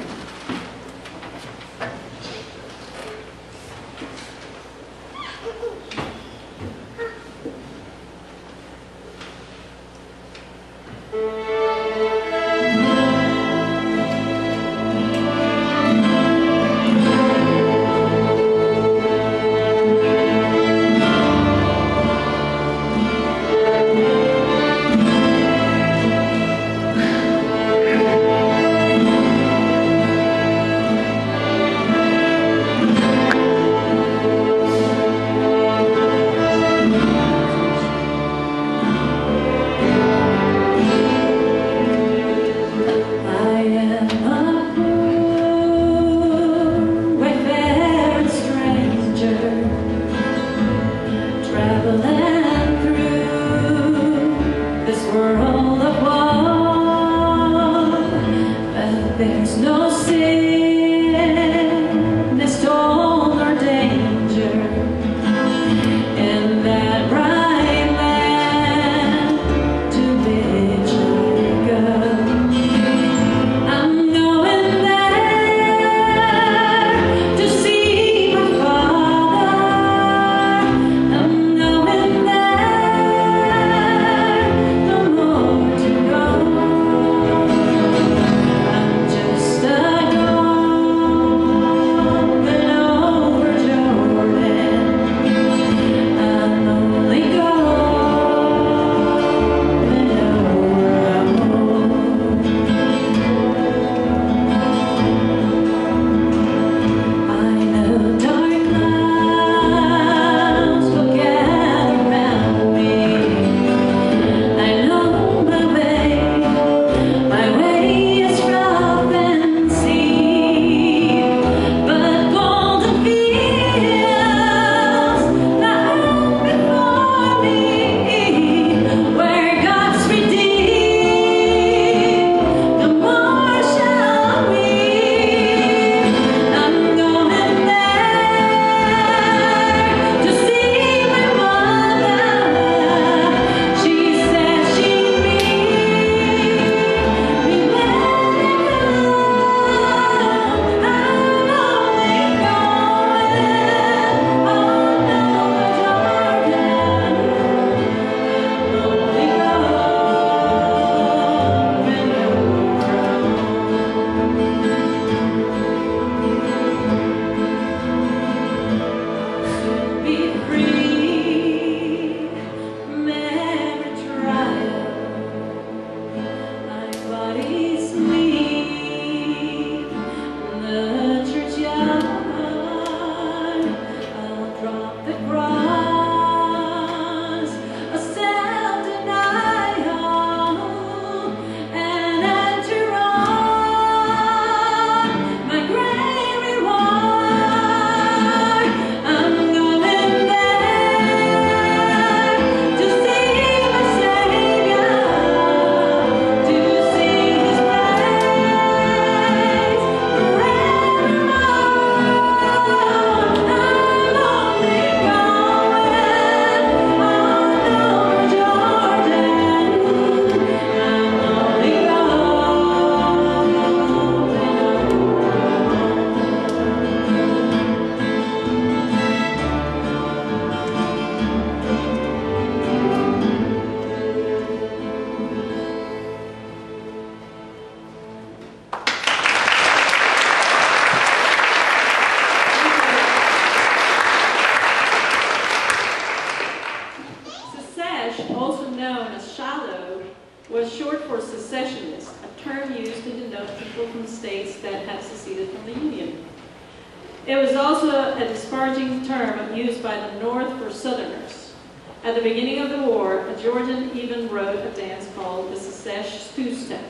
Speaker 3: It was also a disparaging term used by the North for Southerners. At the beginning of the war, a Georgian even wrote a dance called the Secesh Two-Step.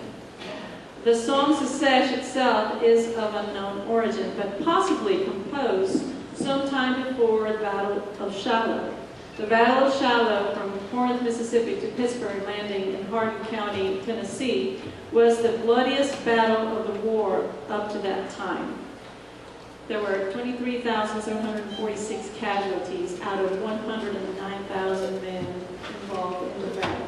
Speaker 3: The song Secesh itself is of unknown origin, but possibly composed sometime before the Battle of Shiloh. The Battle of Shiloh from Corinth, Mississippi to Pittsburgh Landing in Hardin County, Tennessee, was the bloodiest battle of the war up to that time. There were 23,746 casualties out of 109,000 men involved in the battle.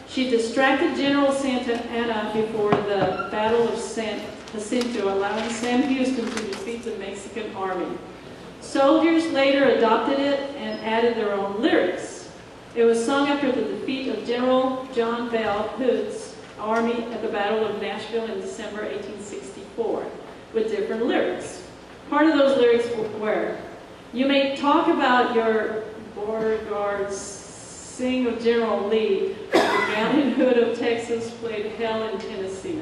Speaker 3: She distracted General Santa Anna before the Battle of San Jacinto, allowing Sam Houston to defeat the Mexican army. Soldiers later adopted it and added their own lyrics. It was sung after the defeat of General John Bell Hood's army at the Battle of Nashville in December 1864, with different lyrics. Part of those lyrics were, "You may talk about your border guards, sing of General Lee, the valiant Hood of Texas played hell in Tennessee."